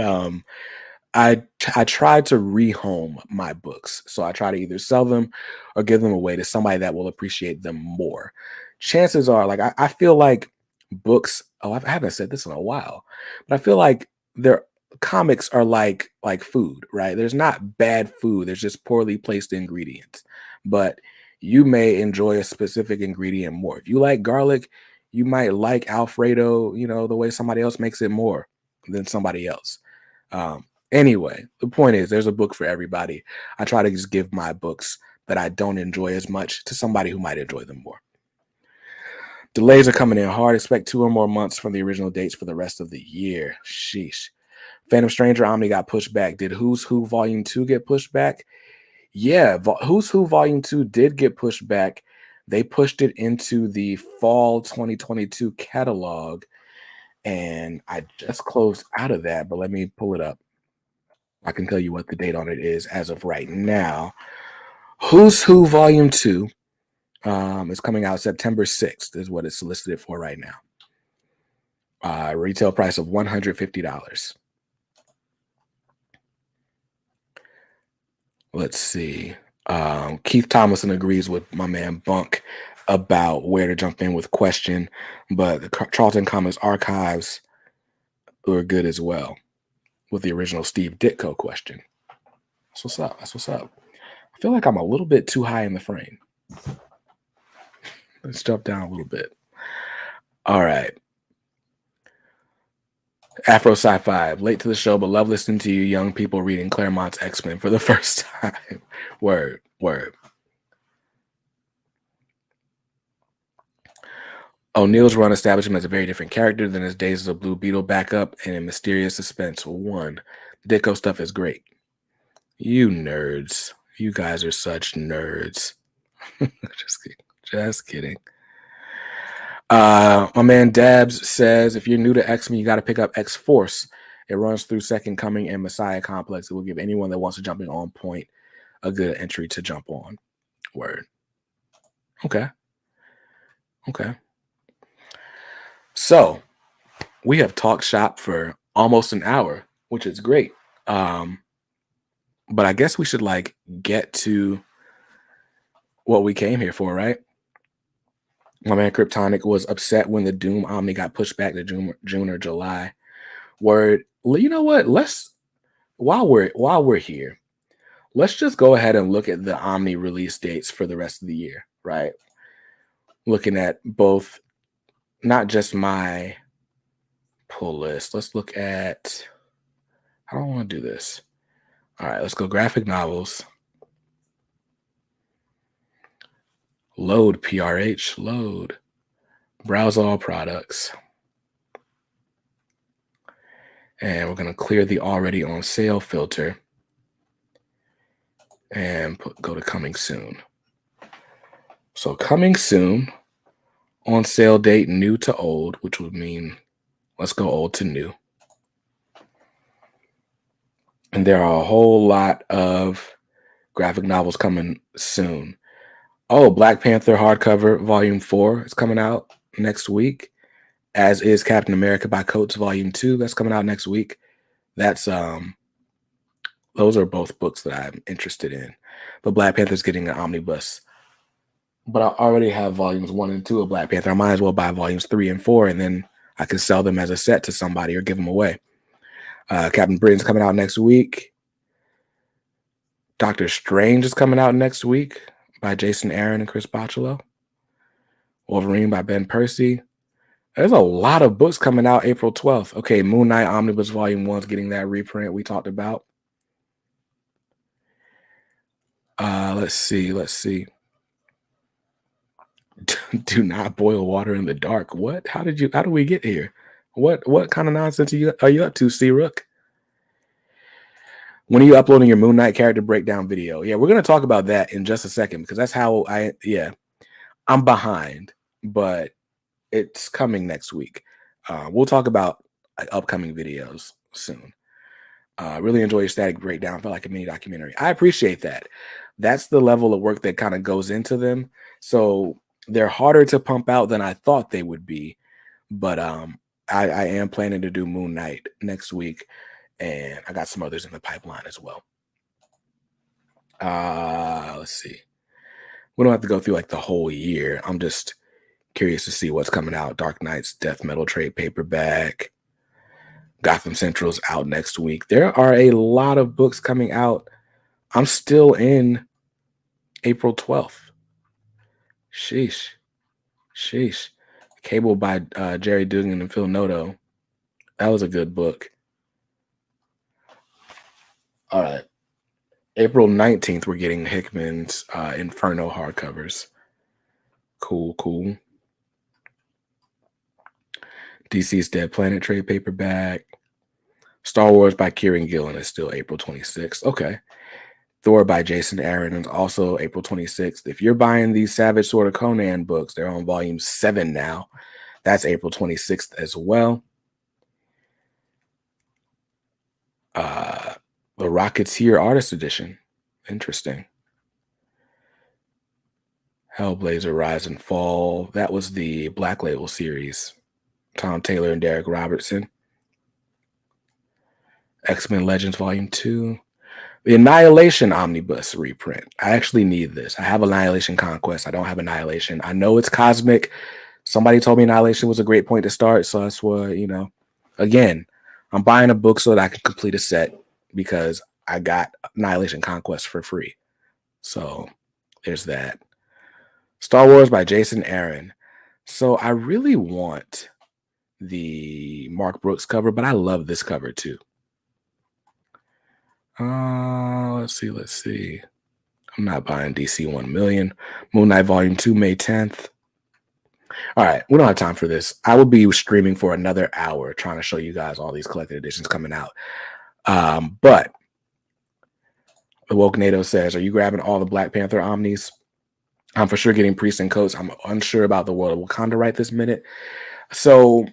I try to rehome my books. So I try to either sell them or give them away to somebody that will appreciate them more. Chances are, like, I feel like books, I haven't said this in a while, but I feel like their comics are like food, right? There's not bad food. There's just poorly placed ingredients. But you may enjoy a specific ingredient more. If you like garlic, you might like Alfredo, the way somebody else makes it more than somebody else. Anyway, the point is there's a book for everybody. I try to just give my books that I don't enjoy as much to somebody who might enjoy them more. Delays are coming in hard. Expect 2 or more months from the original dates for the rest of the year. Sheesh. Phantom Stranger Omni got pushed back. Did Who's Who Volume 2 get pushed back? Yeah, Who's Who Volume 2 did get pushed back. They pushed it into the fall 2022 catalog, and I just closed out of that, but let me pull it up. I can tell you what the date on it is as of right now. Who's Who Volume 2 is coming out September 6th is what it's solicited for right now. Retail price of $150. Let's see. Keith Thomason agrees with my man Bunk about where to jump in with Question, but the Charlton Comics archives were good as well with the original Steve Ditko Question. That's what's up. That's what's up. I feel like I'm a little bit too high in the frame. Let's jump down a little bit. All right. Afro Sci-Fi, late to the show, but love listening to you young people reading Claremont's X-Men for the first time. Word. O'Neill's run established him as a very different character than his Days of the Blue Beetle backup and in Mysterious Suspense 1. The Ditko stuff is great. You nerds. You guys are such nerds. Just kidding. Just kidding. My man Dabs says, if you're new to X-Men, you got to pick up X-Force. It runs through Second Coming and Messiah Complex. It will give anyone that wants to jump in on point a good entry to jump on. Word. Okay. So we have talked shop for almost an hour, which is great. But I guess we should get to what we came here for, right? My man Kryptonic was upset when the Doom Omni got pushed back to June or July. Word. You know what? While we're here, let's just go ahead and look at the Omni release dates for the rest of the year, right? Looking at both, not just my pull list. Let's look at, I don't want to do this. All right, let's go graphic novels. Load PRH, load. Browse all products. And we're going to clear the already on sale filter and go to coming soon. So coming soon, on sale date, new to old, which would mean let's go old to new. And there are a whole lot of graphic novels coming soon. Oh, Black Panther hardcover volume 4 is coming out next week, as is Captain America by Coates volume 2. That's coming out next week. That's those are both books that I'm interested in. But Black Panther's getting an omnibus. But I already have volumes 1 and 2 of Black Panther. I might as well buy volumes 3 and 4, and then I can sell them as a set to somebody or give them away. Captain Britain's coming out next week. Doctor Strange is coming out next week by Jason Aaron and Chris Bocciolo. Wolverine by Ben Percy. There's a lot of books coming out April 12th. Okay, Moon Knight Omnibus Volume 1 is getting that reprint we talked about. Let's see. Do not boil water in the dark. What? How did we get here? What kind of nonsense are you up to, C Rook? When are you uploading your Moon Knight character breakdown video? Yeah, we're going to talk about that in just a second, because that's how I'm behind, but it's coming next week. We'll talk about upcoming videos soon. Really enjoy your static breakdown. Felt like a mini documentary. I appreciate that. That's the level of work that kind of goes into them. So they're harder to pump out than I thought they would be. But I am planning to do Moon Knight next week. And I got some others in the pipeline as well. Let's see. We don't have to go through the whole year. I'm just curious to see what's coming out. Dark Knight's Death Metal trade paperback. Gotham Central's out next week. There are a lot of books coming out. I'm still in April 12th. Sheesh. Cable by Jerry Dugan and Phil Noto. That was a good book. All right. April 19th, we're getting Hickman's Inferno hardcovers. Cool. DC's Dead Planet trade paperback. Star Wars by Kieran Gillen is still April 26th. Okay. Thor by Jason Aaron is also April 26th. If you're buying these Savage Sword of Conan books, they're on volume 7 now. That's April 26th as well. The Rocketeer Artist Edition. Interesting. Hellblazer Rise and Fall. That was the Black Label series. Tom Taylor and Derek Robertson. X-Men Legends Volume 2. The Annihilation Omnibus reprint. I actually need this. I have Annihilation Conquest. I don't have Annihilation. I know it's cosmic. Somebody told me Annihilation was a great point to start, so that's what, Again, I'm buying a book so that I can complete a set because I got Annihilation Conquest for free. So there's that. Star Wars by Jason Aaron. So I really want the Mark Brooks cover, but I love this cover too. Let's see. I'm not buying DC 1 million. Moon Knight Volume 2, May 10th. All right, we don't have time for this. I will be streaming for another hour trying to show you guys all these collected editions coming out. But the Woke NATO says, "Are you grabbing all the Black Panther omnis?" I'm for sure getting priests and coats. I'm unsure about the world of Wakanda right this minute. So,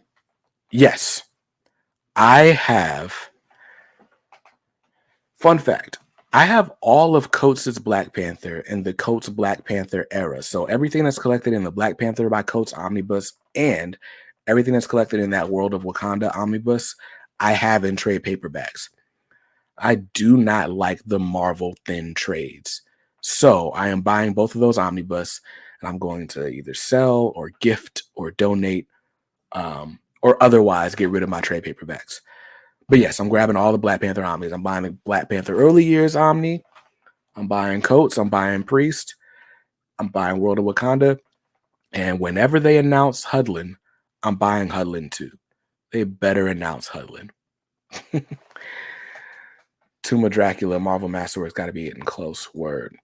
yes, I have. Fun fact. I have all of Coates' Black Panther in the Coates Black Panther era. So everything that's collected in the Black Panther by Coates Omnibus and everything that's collected in that World of Wakanda Omnibus, I have in trade paperbacks. I do not like the Marvel thin trades. So I am buying both of those Omnibus and I'm going to either sell or gift or donate or otherwise get rid of my trade paperbacks. But yes, I'm grabbing all the Black Panther Omnis. I'm buying the Black Panther early years Omni. I'm buying Coates. I'm buying Priest. I'm buying World of Wakanda. And whenever they announce Hudlin, I'm buying Hudlin too. They better announce Hudlin. Tomb of Dracula, Marvel Masterworks got to be getting close. Word.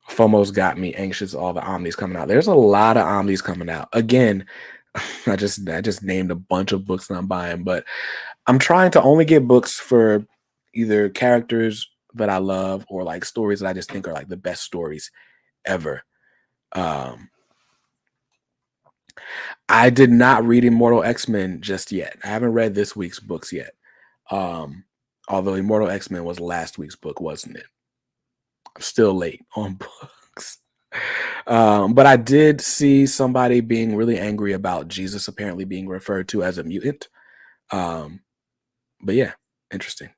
FOMO's got me anxious. All the Omnis coming out. There's a lot of Omnis coming out. Again, I just named a bunch of books that I'm buying, but I'm trying to only get books for either characters that I love or like stories that I just think are like the best stories ever. I did not read Immortal X-Men just yet. I haven't read this week's books yet. Although Immortal X-Men was last week's book, wasn't it? I'm still late on books. But I did see somebody being really angry about Jesus apparently being referred to as a mutant. But yeah, interesting.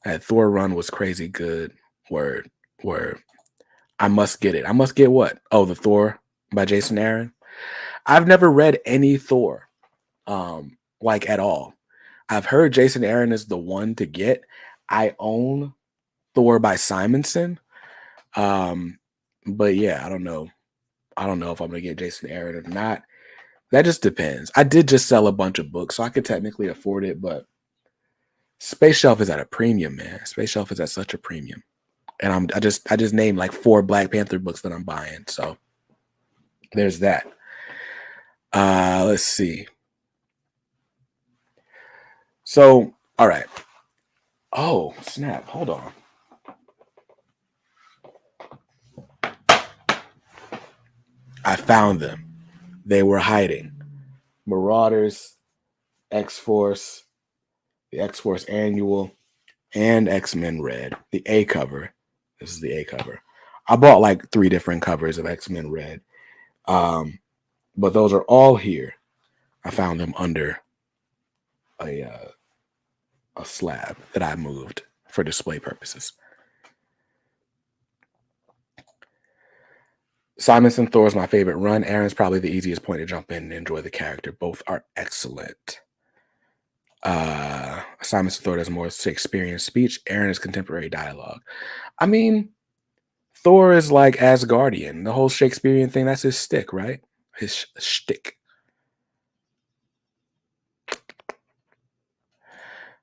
That Thor run was crazy good. Word. I must get it. I must get what? Oh, the Thor by Jason Aaron. I've never read any Thor, like at all. I've heard Jason Aaron is the one to get. I own Thor by Simonson. But yeah, I don't know. I don't know if I'm gonna get Jason Aaron or not. That just depends. I did just sell a bunch of books, so I could technically afford it, but Space Shelf is at a premium, man. Space Shelf is at such a premium. And I just named like 4 Black Panther books that I'm buying. So there's that. Let's see. So, all right. Oh, snap. Hold on. I found them. They were hiding. Marauders, X-Force, the X-Force Annual, and X-Men Red. The A cover. This is the A cover. I bought like 3 different covers of X-Men Red. But those are all here. I found them under a slab that I moved for display purposes. Simonson Thor is my favorite run. Aaron's probably the easiest point to jump in and enjoy the character. Both are excellent. Simonson Thor does more Shakespearean speech. Aaron is contemporary dialogue. I mean, Thor is like Asgardian. The whole Shakespearean thing, that's his stick, right? His shtick.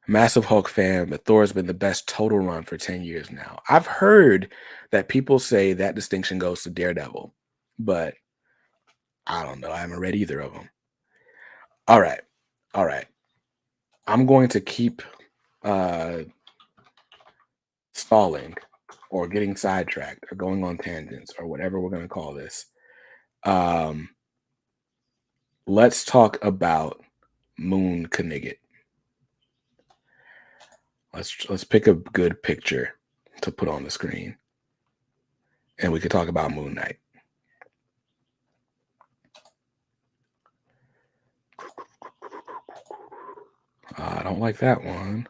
Massive Hulk fan, but Thor has been the best total run for 10 years now. I've heard that people say that distinction goes to Daredevil, but I don't know. I haven't read either of them. All right. I'm going to keep stalling or getting sidetracked or going on tangents or whatever we're going to call this. Let's talk about Moon Knigget. Let's pick a good picture to put on the screen, and we could talk about Moon Knight. I don't like that one.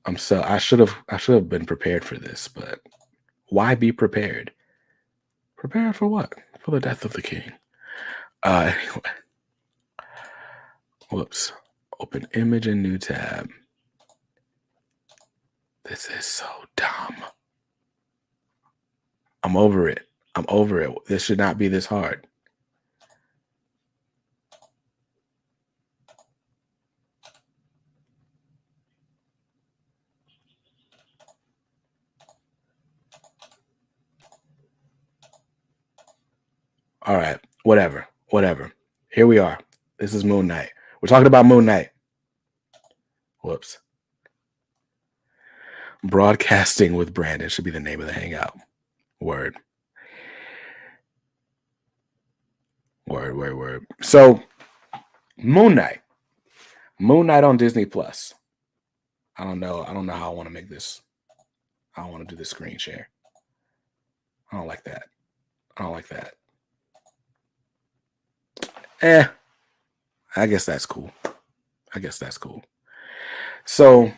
I should have been prepared for this, but why be prepared? Prepared for what? For the death of the king. Anyway. Whoops. Open image and new tab. This is so dumb. I'm over it. This should not be this hard. All right. Whatever. Whatever. Here we are. This is Moon Knight. We're talking about Moon Knight. Whoops. Broadcasting with Brandon should be the name of the hangout. Word. Word. So, Moon Knight. Moon Knight on Disney Plus. I don't know how I want to make this. I don't want to do the screen share. I don't like that. I guess that's cool. So,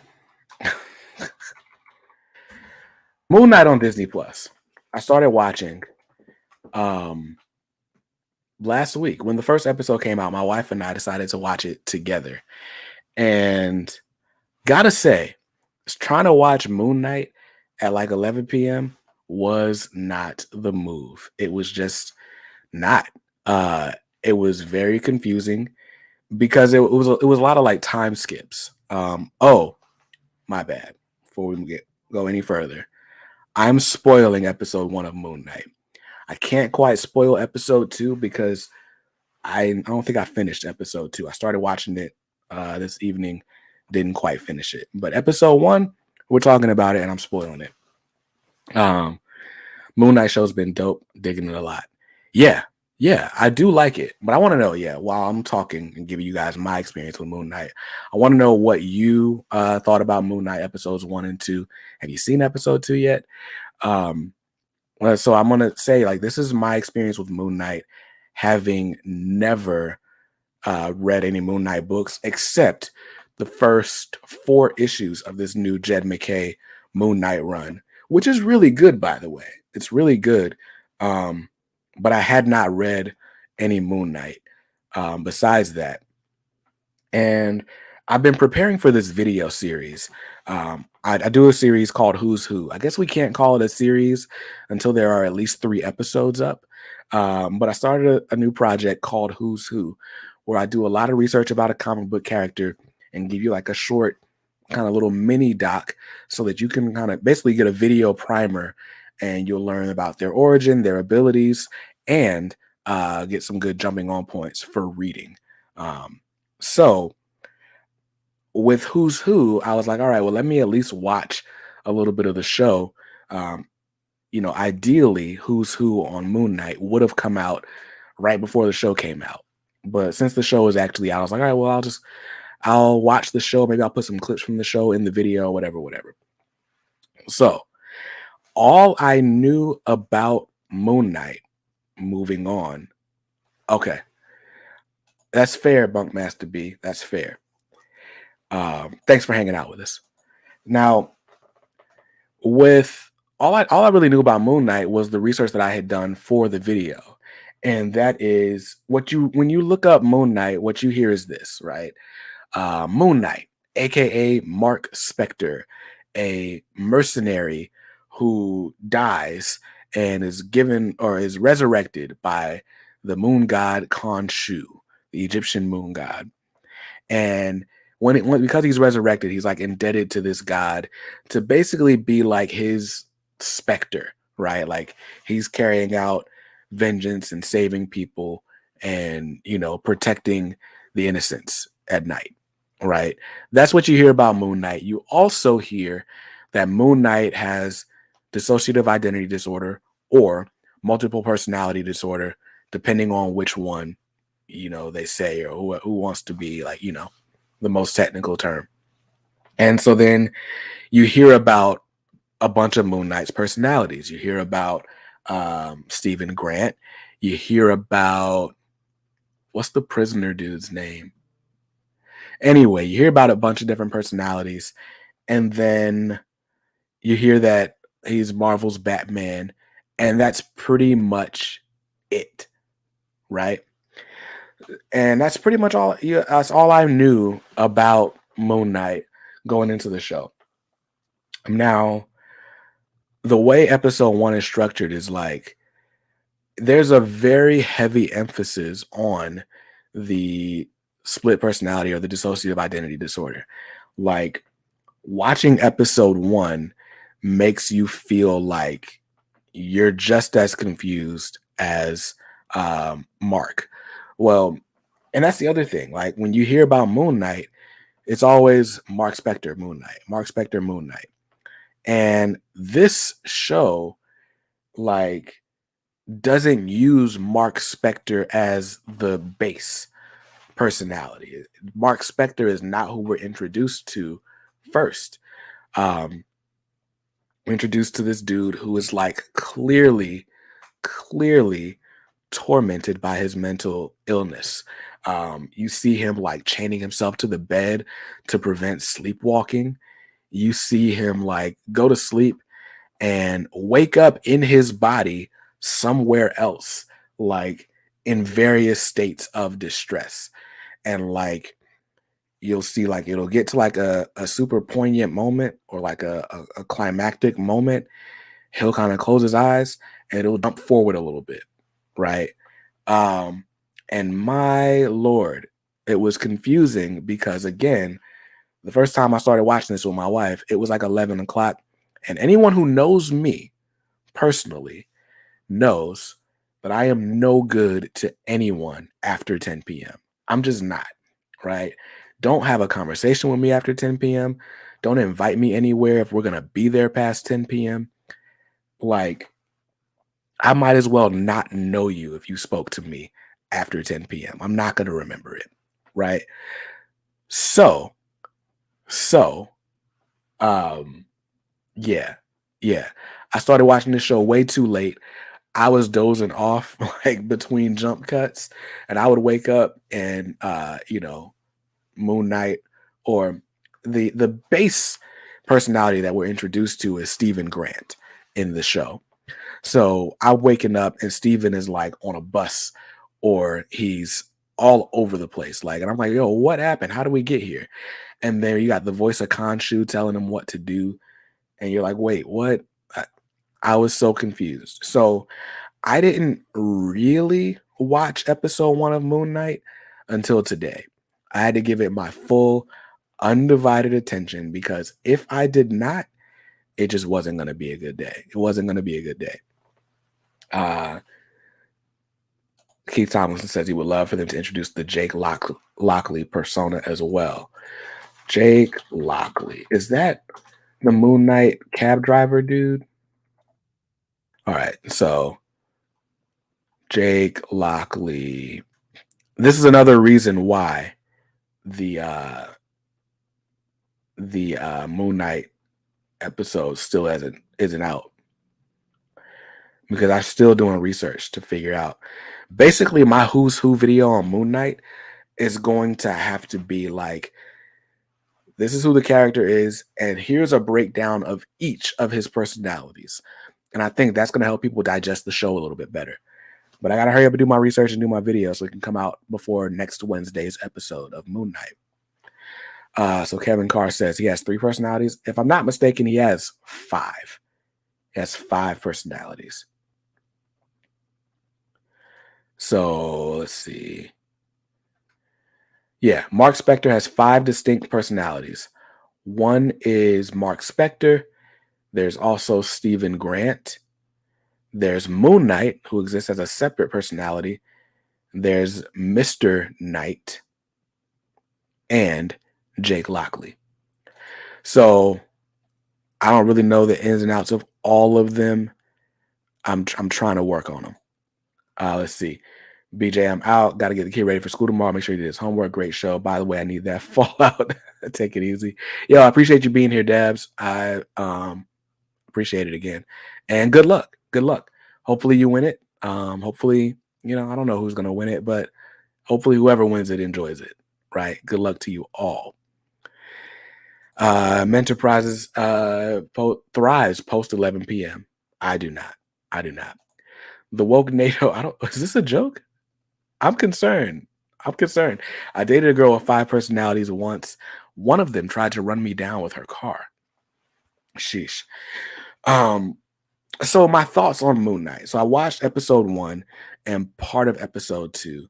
Moon Knight on Disney Plus. I started watching last week when the first episode came out. My wife and I decided to watch it together, and gotta say, trying to watch Moon Knight at like 11 p.m. was not the move. It was just not. It was very confusing because it was a lot of like time skips. Oh, my bad. Before we go any further, I'm spoiling episode 1 of Moon Knight. I can't quite spoil episode 2 because I don't think I finished episode 2. I started watching it this evening, didn't quite finish it. But episode 1, we're talking about it, and I'm spoiling it. Moon Knight show's been dope, digging it a lot. Yeah, I do like it. But I want to know, while I'm talking and giving you guys my experience with Moon Knight, I want to know what you thought about Moon Knight episodes 1 and 2. Have you seen episode 2 yet? So I'm going to say, like, this is my experience with Moon Knight, having never read any Moon Knight books except the first 4 issues of this new Jed MacKay Moon Knight run, which is really good, by the way. It's really good. But I had not read any Moon Knight besides that. And I've been preparing for this video series. I do a series called Who's Who. I guess we can't call it a series until there are at least 3 episodes up. But I started a new project called Who's Who, where I do a lot of research about a comic book character and give you like a short kind of little mini doc so that you can kind of basically get a video primer and you'll learn about their origin, their abilities, and get some good jumping on points for reading. So with Who's Who, I was like, all right, well, let me at least watch a little bit of the show. Ideally, Who's Who on Moon Knight would have come out right before the show came out. But since the show is actually out, I was like, all right, well, I'll watch the show. Maybe I'll put some clips from the show in the video, whatever. So all I knew about Moon Knight, moving on. Okay. That's fair, Bunkmaster B. That's fair. Thanks for hanging out with us. Now, with all I really knew about Moon Knight was the research that I had done for the video. And that is when you look up Moon Knight, what you hear is this, right? Moon Knight, aka Mark Spector, a mercenary who dies and is given or is resurrected by the moon god Khonshu, the Egyptian moon god. And because he's resurrected, he's like indebted to this god to basically be like his specter, right? Like he's carrying out vengeance and saving people and, protecting the innocents at night, right? That's what you hear about Moon Knight. You also hear that Moon Knight has dissociative identity disorder or multiple personality disorder, depending on which one, they say, or who wants to be like, the most technical term. And so then you hear about a bunch of Moon Knight's personalities. You hear about Stephen Grant. You hear about, what's the prisoner dude's name? Anyway, you hear about a bunch of different personalities. And then you hear that he's Marvel's Batman. And that's pretty much it, right? And that's pretty much all. That's all I knew about Moon Knight going into the show. Now, the way episode 1 is structured is like there's a very heavy emphasis on the split personality or the dissociative identity disorder. Like watching episode 1 makes you feel like you're just as confused as Mark. Well, and that's the other thing. Like when you hear about Moon Knight, it's always Mark Spector, Moon Knight, Mark Spector, Moon Knight. And this show, like, doesn't use Mark Spector as the base personality. Mark Spector is not who we're introduced to first. Um, we're introduced to this dude who is like clearly tormented by his mental illness. You see him like chaining himself to the bed to prevent sleepwalking. You see him like go to sleep and wake up in his body somewhere else, like in various states of distress. And like you'll see, like it'll get to like a super poignant moment or like a climactic moment. He'll kind of close his eyes and it'll jump forward a little bit, right? Um, and my lord, it was confusing because again, the first time I started watching this with my wife, it was like 11 o'clock. And anyone who knows me personally knows that I am no good to anyone after 10 p.m. I'm just not, right? Don't have a conversation with me after 10 p.m. Don't invite me anywhere if we're going to be there past 10 p.m. Like, I might as well not know you if you spoke to me after 10 p.m. I'm not going to remember it, right? So, so, um, yeah, yeah. I started watching this show way too late. I was dozing off like between jump cuts, and I would wake up and Moon Knight or the base personality that we're introduced to is Stephen Grant in the show. So I'm waking up and Stephen is like on a bus or he's all over the place. Like, and I'm like, yo, what happened? How do we get here? And then you got the voice of Khonshu telling him what to do. And you're like, wait, what? I was so confused. So I didn't really watch episode 1 of Moon Knight until today. I had to give it my full, undivided attention because if I did not, it just wasn't going to be a good day. It wasn't going to be a good day. Keith Tomlinson says he would love for them to introduce the Jake Lockley persona as well. Jake Lockley. Is that the Moon Knight cab driver dude? All right. So Jake Lockley. This is another reason why the Moon Knight episode still isn't out, because I'm still doing research to figure out. Basically, my Who's Who video on Moon Knight is going to have to be like, this is who the character is, and here's a breakdown of each of his personalities. And I think that's going to help people digest the show a little bit better. But I got to hurry up and do my research and do my video so it can come out before next Wednesday's episode of Moon Knight. So Kevin Carr says he has 3 personalities. If I'm not mistaken, he has 5. He has 5 personalities. So let's see. Yeah, Mark Spector has 5 distinct personalities. One is Mark Spector. There's also Stephen Grant. There's Moon Knight, who exists as a separate personality. There's Mr. Knight and Jake Lockley. So I don't really know the ins and outs of all of them. I'm trying to work on them. Let's see. BJ, I'm out. Got to get the kid ready for school tomorrow. Make sure he did his homework. Great show. By the way, I need that Fallout. Take it easy. Yo, I appreciate you being here, Dabs. I appreciate it again. And good luck. Good luck. Hopefully you win it. Hopefully, I don't know who's going to win it, but hopefully whoever wins it enjoys it, right? Good luck to you all. Menterprises thrives post 11 p.m. I do not. The woke NATO, is this a joke? I'm concerned. I dated a girl with 5 personalities once. One of them tried to run me down with her car. Sheesh. So my thoughts on Moon Knight. So I watched episode 1 and part of episode 2.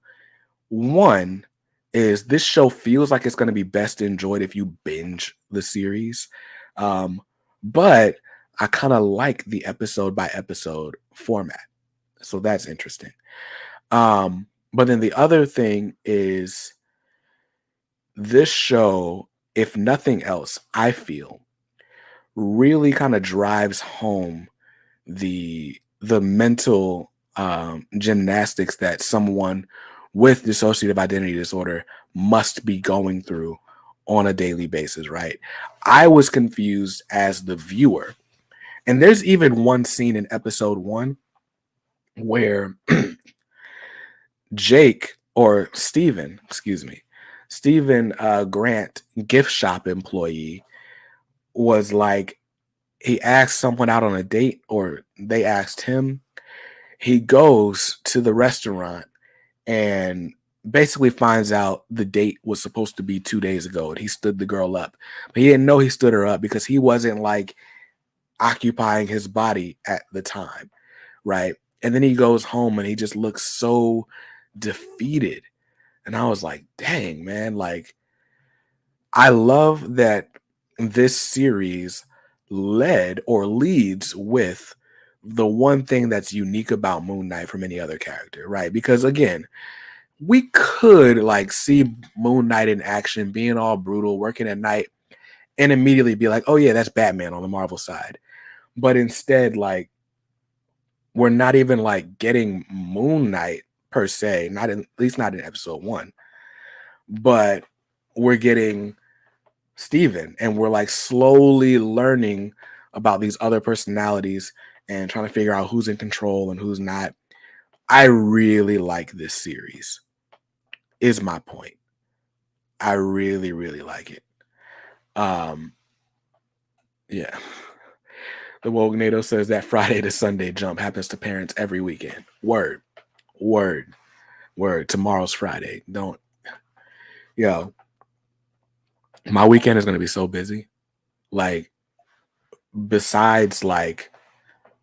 1 is this show feels like it's going to be best enjoyed if you binge the series. But I kind of like the episode by episode format. So that's interesting. But then the other thing is this show, if nothing else, I feel really kind of drives home the mental gymnastics that someone with dissociative identity disorder must be going through on a daily basis, right? I was confused as the viewer. And there's even one scene in episode 1 where Jake or Steven, excuse me, Steven Grant, gift shop employee, was like, he asked someone out on a date, or they asked him. He goes to the restaurant and basically finds out the date was supposed to be 2 days ago, and he stood the girl up. But he didn't know he stood her up because he wasn't like occupying his body at the time, right? And then he goes home and he just looks so defeated. And I was like, dang, man, like, I love that this series led or leads with the one thing that's unique about Moon Knight from any other character, right? Because again, we could like see Moon Knight in action, being all brutal, working at night, and immediately be like, oh yeah, that's Batman on the Marvel side. But instead, like, we're not even like getting Moon Knight per se, not in, at least not in episode 1, but we're getting Steven, and we're like slowly learning about these other personalities and trying to figure out who's in control and who's not. I really like this series, is my point. I really, really like it. Yeah. The Wogue NATO says that Friday to Sunday jump happens to parents every weekend. Word, word, word. Tomorrow's Friday. Don't, yo, my weekend is going to be so busy. Like, besides like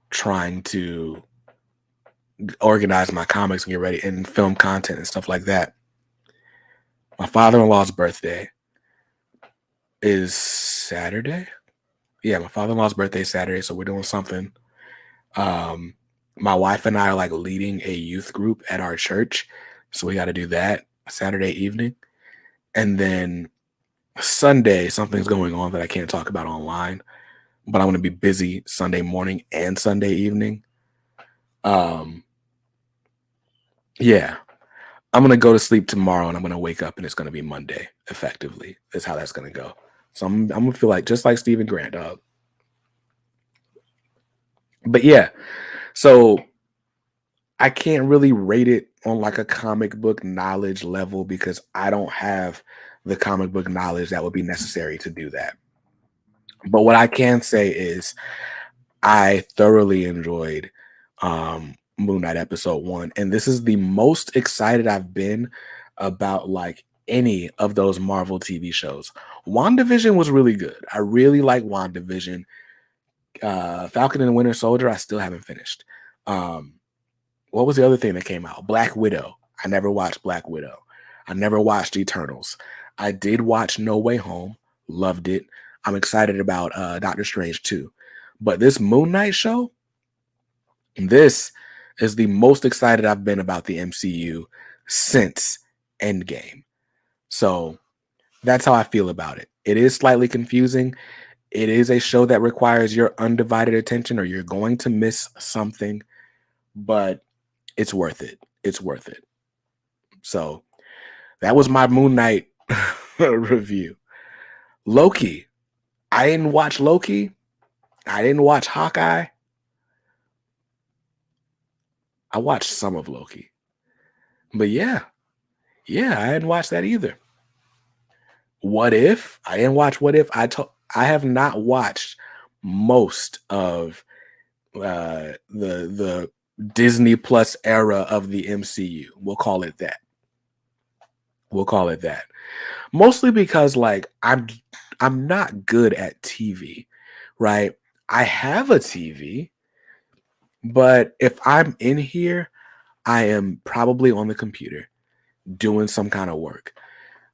trying to organize my comics and get ready and film content and stuff like that, my father-in-law's birthday is Saturday. Yeah, my father-in-law's birthday is Saturday, so we're doing something. My wife and I are like leading a youth group at our church, so we got to do that Saturday evening. And then Sunday, something's going on that I can't talk about online, but I'm going to be busy Sunday morning and Sunday evening. Yeah, I'm going to go to sleep tomorrow and I'm going to wake up and it's going to be Monday, effectively, is how that's going to go. So I'm going to feel like just like Steven Grant, dog. But yeah, so I can't really rate it on like a comic book knowledge level because I don't have the comic book knowledge that would be necessary to do that. But what I can say is I thoroughly enjoyed Moon Knight episode 1, and this is the most excited I've been about like any of those Marvel TV shows. WandaVision was really good. I really like WandaVision. Falcon and the Winter Soldier, I still haven't finished. What was the other thing that came out? Black Widow. I never watched Black Widow. I never watched Eternals. I did watch No Way Home. Loved it. I'm excited about Doctor Strange too. But this Moon Knight show, this is the most excited I've been about the MCU since Endgame. So that's how I feel about it. It is slightly confusing. It is a show that requires your undivided attention or you're going to miss something, but it's worth it. It's worth it. So that was my Moon Knight review. Loki. I didn't watch Loki. I didn't watch Hawkeye. I watched some of Loki. But yeah, I didn't watch that either. What If? I didn't watch What If. I have not watched most of the Disney Plus era of the MCU. We'll call it that. Mostly because like I'm not good at TV, right? I have a TV, but if I'm in here, I am probably on the computer doing some kind of work.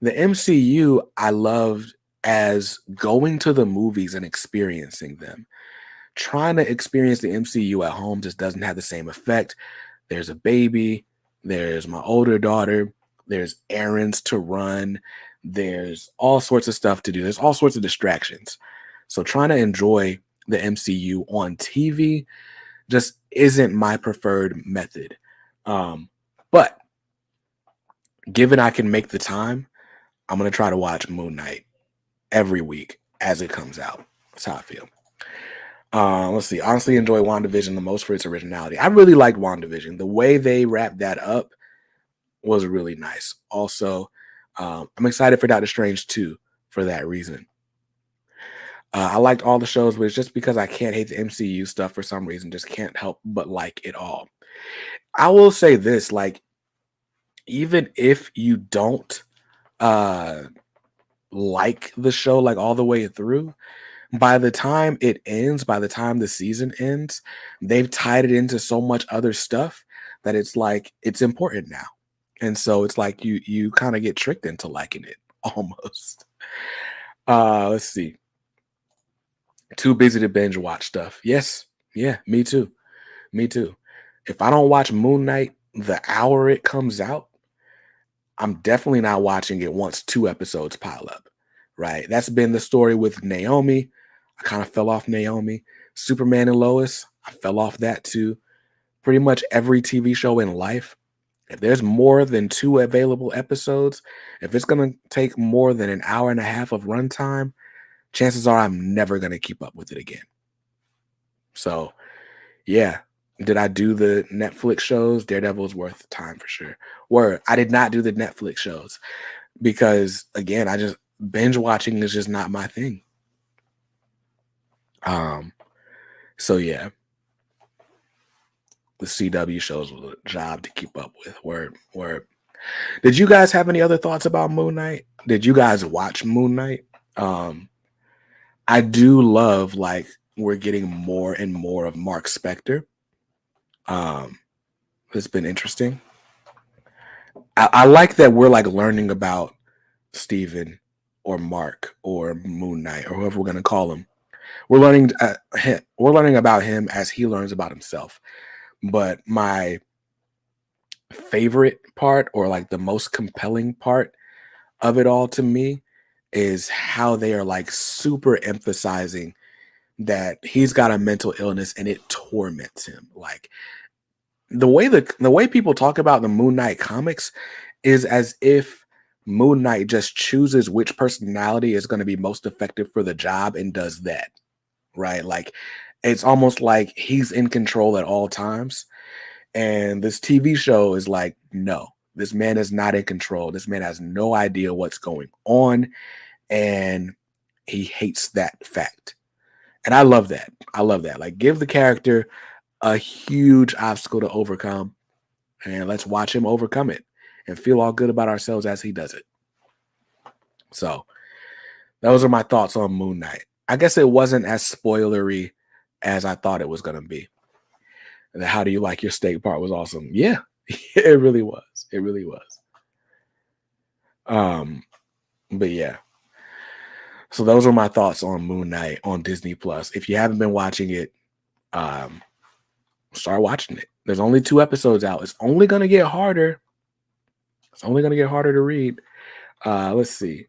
The MCU I loved as going to the movies and experiencing them. Trying to experience the MCU at home just doesn't have the same effect. There's a baby. there's my older daughter, there's errands to run, there's all sorts of stuff to do, there's all sorts of distractions. So trying to enjoy the MCU on TV just isn't my preferred method. Um, but given I can make the time, I'm gonna try to watch Moon Knight every week as it comes out. That's how I feel. Let's see. Honestly, enjoy WandaVision the most for its originality. I really liked WandaVision. The way they wrapped that up was really nice. Also, I'm excited for Doctor Strange 2 for that reason. I liked all the shows, but it's just because I can't hate the MCU stuff for some reason. Just can't help but like it all. I will say this, like, even if you don't uh like the show like all the way through, by the time it ends, by the time the season ends, they've tied it into so much other stuff that it's like it's important now. And so it's like you kind of get tricked into liking it almost. Let's see. Too busy to binge watch stuff. Yes. Yeah, me too. Me too. If I don't watch Moon Knight the hour it comes out, I'm definitely not watching it once two episodes pile up. Right? That's been the story with Naomi. I kind of fell off Naomi. Superman and Lois, I fell off that too. Pretty much every TV show in life, if there's more than two available episodes, if it's going to take more than an hour and a half of runtime, chances are I'm never going to keep up with it again. So, yeah. Did I do the Netflix shows? Daredevil is worth the time for sure. Word, I did not do the Netflix shows because, again, I just binge watching is just not my thing. Um, so yeah, the CW shows was a job to keep up with. Word, word. Did you guys have any other thoughts about Moon Knight? Did you guys watch Moon Knight? Um, I do love like we're getting more and more of Mark Spector. Um, it's been interesting. I like that we're like learning about Steven or Mark or Moon Knight or whoever we're gonna call him. We're learning about him as he learns about himself. But my favorite part or like the most compelling part of it all to me is how they are like super emphasizing that he's got a mental illness and it torments him. Like the way people talk about the Moon Knight comics is as if Moon Knight just chooses which personality is going to be most effective for the job and does that, right? Like it's almost like he's in control at all times. And this TV show is like, no, this man is not in control. This man has no idea what's going on. And he hates that fact. And I love that. I love that. Like, give the character a huge obstacle to overcome. And let's watch him overcome it and feel all good about ourselves as he does it. So, those are my thoughts on Moon Knight. I guess it wasn't as spoilery as I thought it was going to be. The how do you like your steak part was awesome. Yeah, it really was. It really was. But yeah. So those are my thoughts on Moon Knight on Disney Plus. If you haven't been watching it, start watching it. There's only 2 episodes out. It's only gonna get harder. It's only gonna get harder to read. Let's see.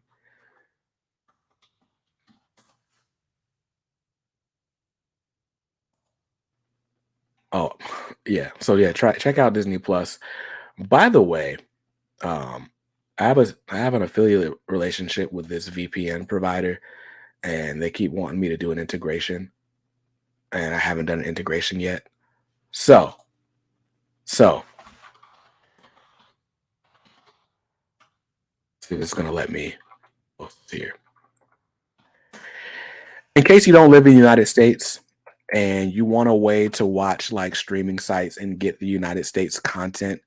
Oh, yeah. So yeah, check out Disney Plus. By the way, um, I have an affiliate relationship with this VPN provider, and they keep wanting me to do an integration, and I haven't done an integration yet. So, so see if it's gonna let me here. In case you don't live in the United States and you want a way to watch like streaming sites and get the United States content,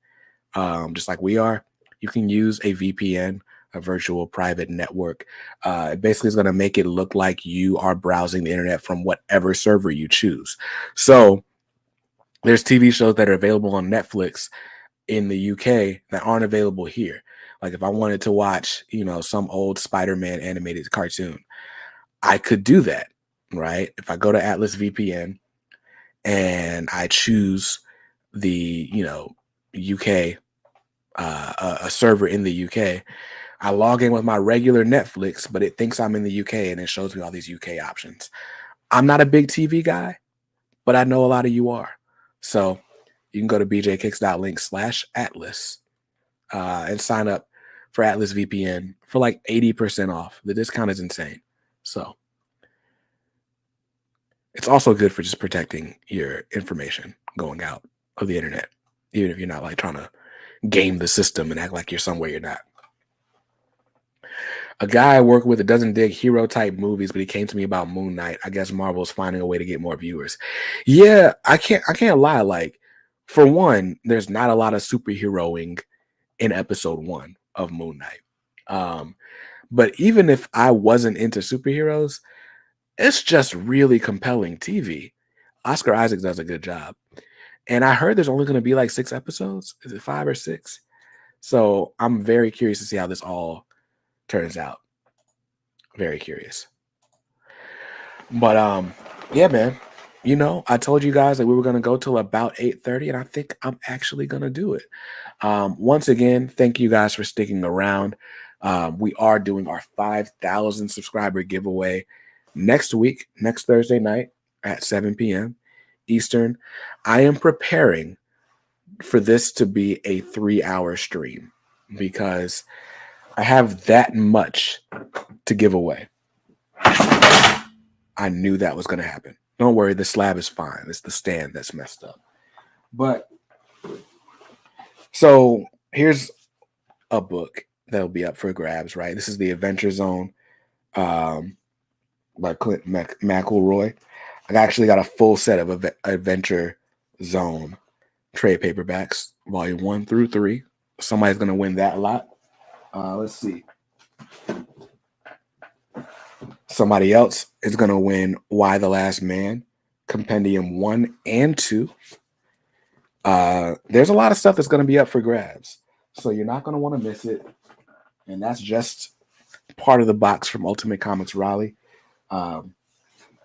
just like we are, you can use a VPN, a virtual private network. It basically is going to make it look like you are browsing the internet from whatever server you choose. So there's TV shows that are available on Netflix in the UK that aren't available here. Like if I wanted to watch, some old Spider-Man animated cartoon, I could do that, right? If I go to Atlas VPN and I choose the, UK a server in the UK. I log in with my regular Netflix, but it thinks I'm in the UK and it shows me all these UK options. I'm not a big TV guy, but I know a lot of you are. So you can go to bjkicks.link/Atlas and sign up for Atlas VPN for like 80% off. The discount is insane. So it's also good for just protecting your information going out of the internet, even if you're not like trying to game the system and act like you're somewhere you're not. A guy I work with that doesn't dig hero type movies, but he came to me about Moon Knight. I guess Marvel's finding a way to get more viewers. Yeah, I can't lie. Like, for one, there's not a lot of superheroing in episode 1 of Moon Knight. But even if I wasn't into superheroes, it's just really compelling TV. Oscar Isaac does a good job. And I heard there's only going to be like 6 episodes. Is it 5 or 6? So I'm very curious to see how this all turns out. Very curious. But yeah, man. You know, I told you guys that we were going to go till about 8:30, and I think I'm actually going to do it. Once again, thank you guys for sticking around. We are doing our 5,000 subscriber giveaway next week, next Thursday night at 7 p.m. Eastern. I am preparing for this to be a 3-hour stream because I have that much to give away. I knew that was going to happen. Don't worry, the slab is fine. It's the stand that's messed up. But so here's a book that'll be up for grabs, right? This is The Adventure Zone by Clint McElroy. I actually got a full set of Adventure Zone trade paperbacks, volume 1 through 3. Somebody's going to win that lot. Let's see. Somebody else is going to win Why the Last Man, Compendium 1 and 2. There's a lot of stuff that's going to be up for grabs, so you're not going to want to miss it. And that's just part of the box from Ultimate Comics Raleigh.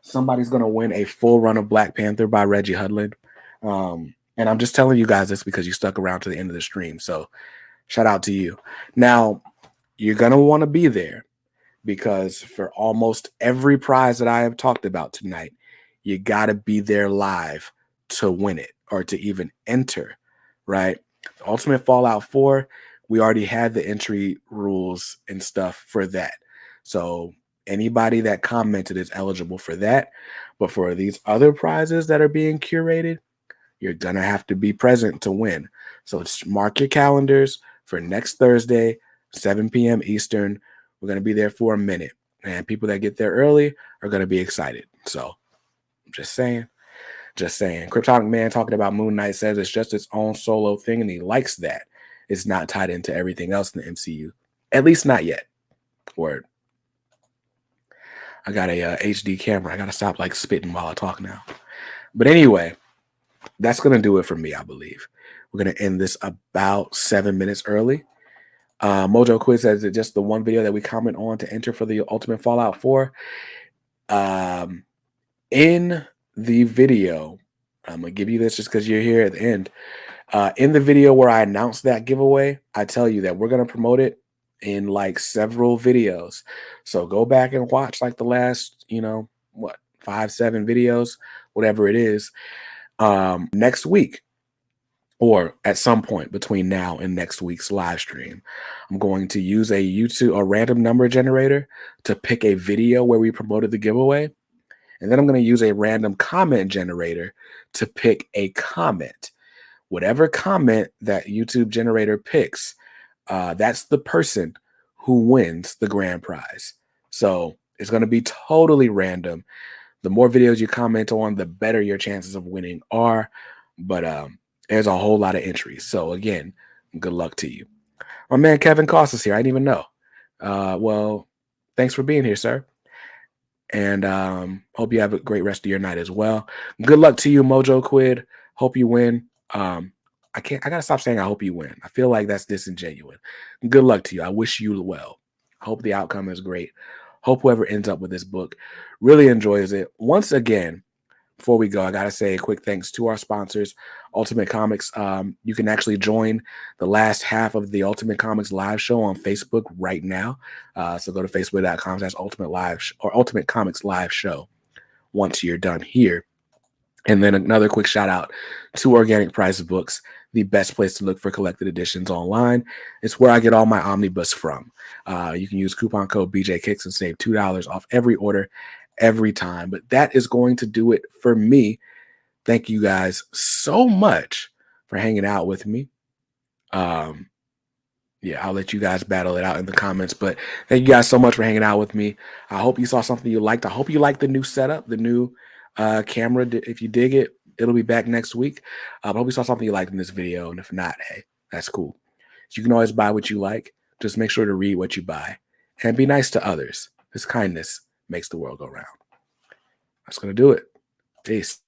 Somebody's going to win a full run of Black Panther by Reggie Hudlin. And I'm just telling you guys this because you stuck around to the end of the stream. So shout out to you. Now, you're going to want to be there because for almost every prize that I have talked about tonight, you got to be there live to win it or to even enter, right? Ultimate Fallout 4, we already had the entry rules and stuff for that. So anybody that commented is eligible for that. But for these other prizes that are being curated, you're going to have to be present to win. So mark your calendars for next Thursday, 7 p.m. Eastern. We're going to be there for a minute. And people that get there early are going to be excited. So I'm just saying. Kryptonic Man talking about Moon Knight says it's just its own solo thing, and he likes that. It's not tied into everything else in the MCU. At least not yet. Word. I got a HD camera. I got to stop like spitting while I talk now. But anyway, that's going to do it for me, I believe. We're going to end this about 7 minutes early. Mojo Quiz says it's just the one video that we comment on to enter for the Ultimate Fallout 4. In the video, I'm going to give you this just because you're here at the end. In the video where I announced that giveaway, I tell you that we're going to promote it in like several videos. So go back and watch like the last, 5, 7 videos, whatever it is, next week. Or at some point between now and next week's live stream, I'm going to use a random number generator to pick a video where we promoted the giveaway. And then I'm going to use a random comment generator to pick a comment. Whatever comment that YouTube generator picks, that's the person who wins the grand prize. So it's going to be totally random. The more videos you comment on, the better your chances of winning are. But there's a whole lot of entries. So again, good luck to you. My man Kevin Costas here. I didn't even know. Well, thanks for being here, sir. And hope you have a great rest of your night as well. Good luck to you, Mojo Quid. Hope you win. I gotta stop saying I hope you win. I feel like that's disingenuous. Good luck to you. I wish you well. I hope the outcome is great. Hope whoever ends up with this book really enjoys it. Once again, before we go, I gotta say a quick thanks to our sponsors, Ultimate Comics. You can actually join the last half of the Ultimate Comics live show on Facebook right now. So go to facebook.com/Ultimate Live or Ultimate Comics Live Show once you're done here. And then another quick shout out to Organic Price Books, the best place to look for collected editions online. It's where I get all my Omnibus from. You can use coupon code BJKicks and save $2 off every order every time. But that is going to do it for me. Thank you guys so much for hanging out with me. Yeah, I'll let you guys battle it out in the comments. But thank you guys so much for hanging out with me. I hope you saw something you liked. I hope you liked the new setup, the new camera. If you dig it, it'll be back next week. I hope you saw something you liked in this video. And if not, hey, that's cool. You can always buy what you like. Just make sure to read what you buy. And be nice to others. This kindness makes the world go round. That's going to do it. Peace.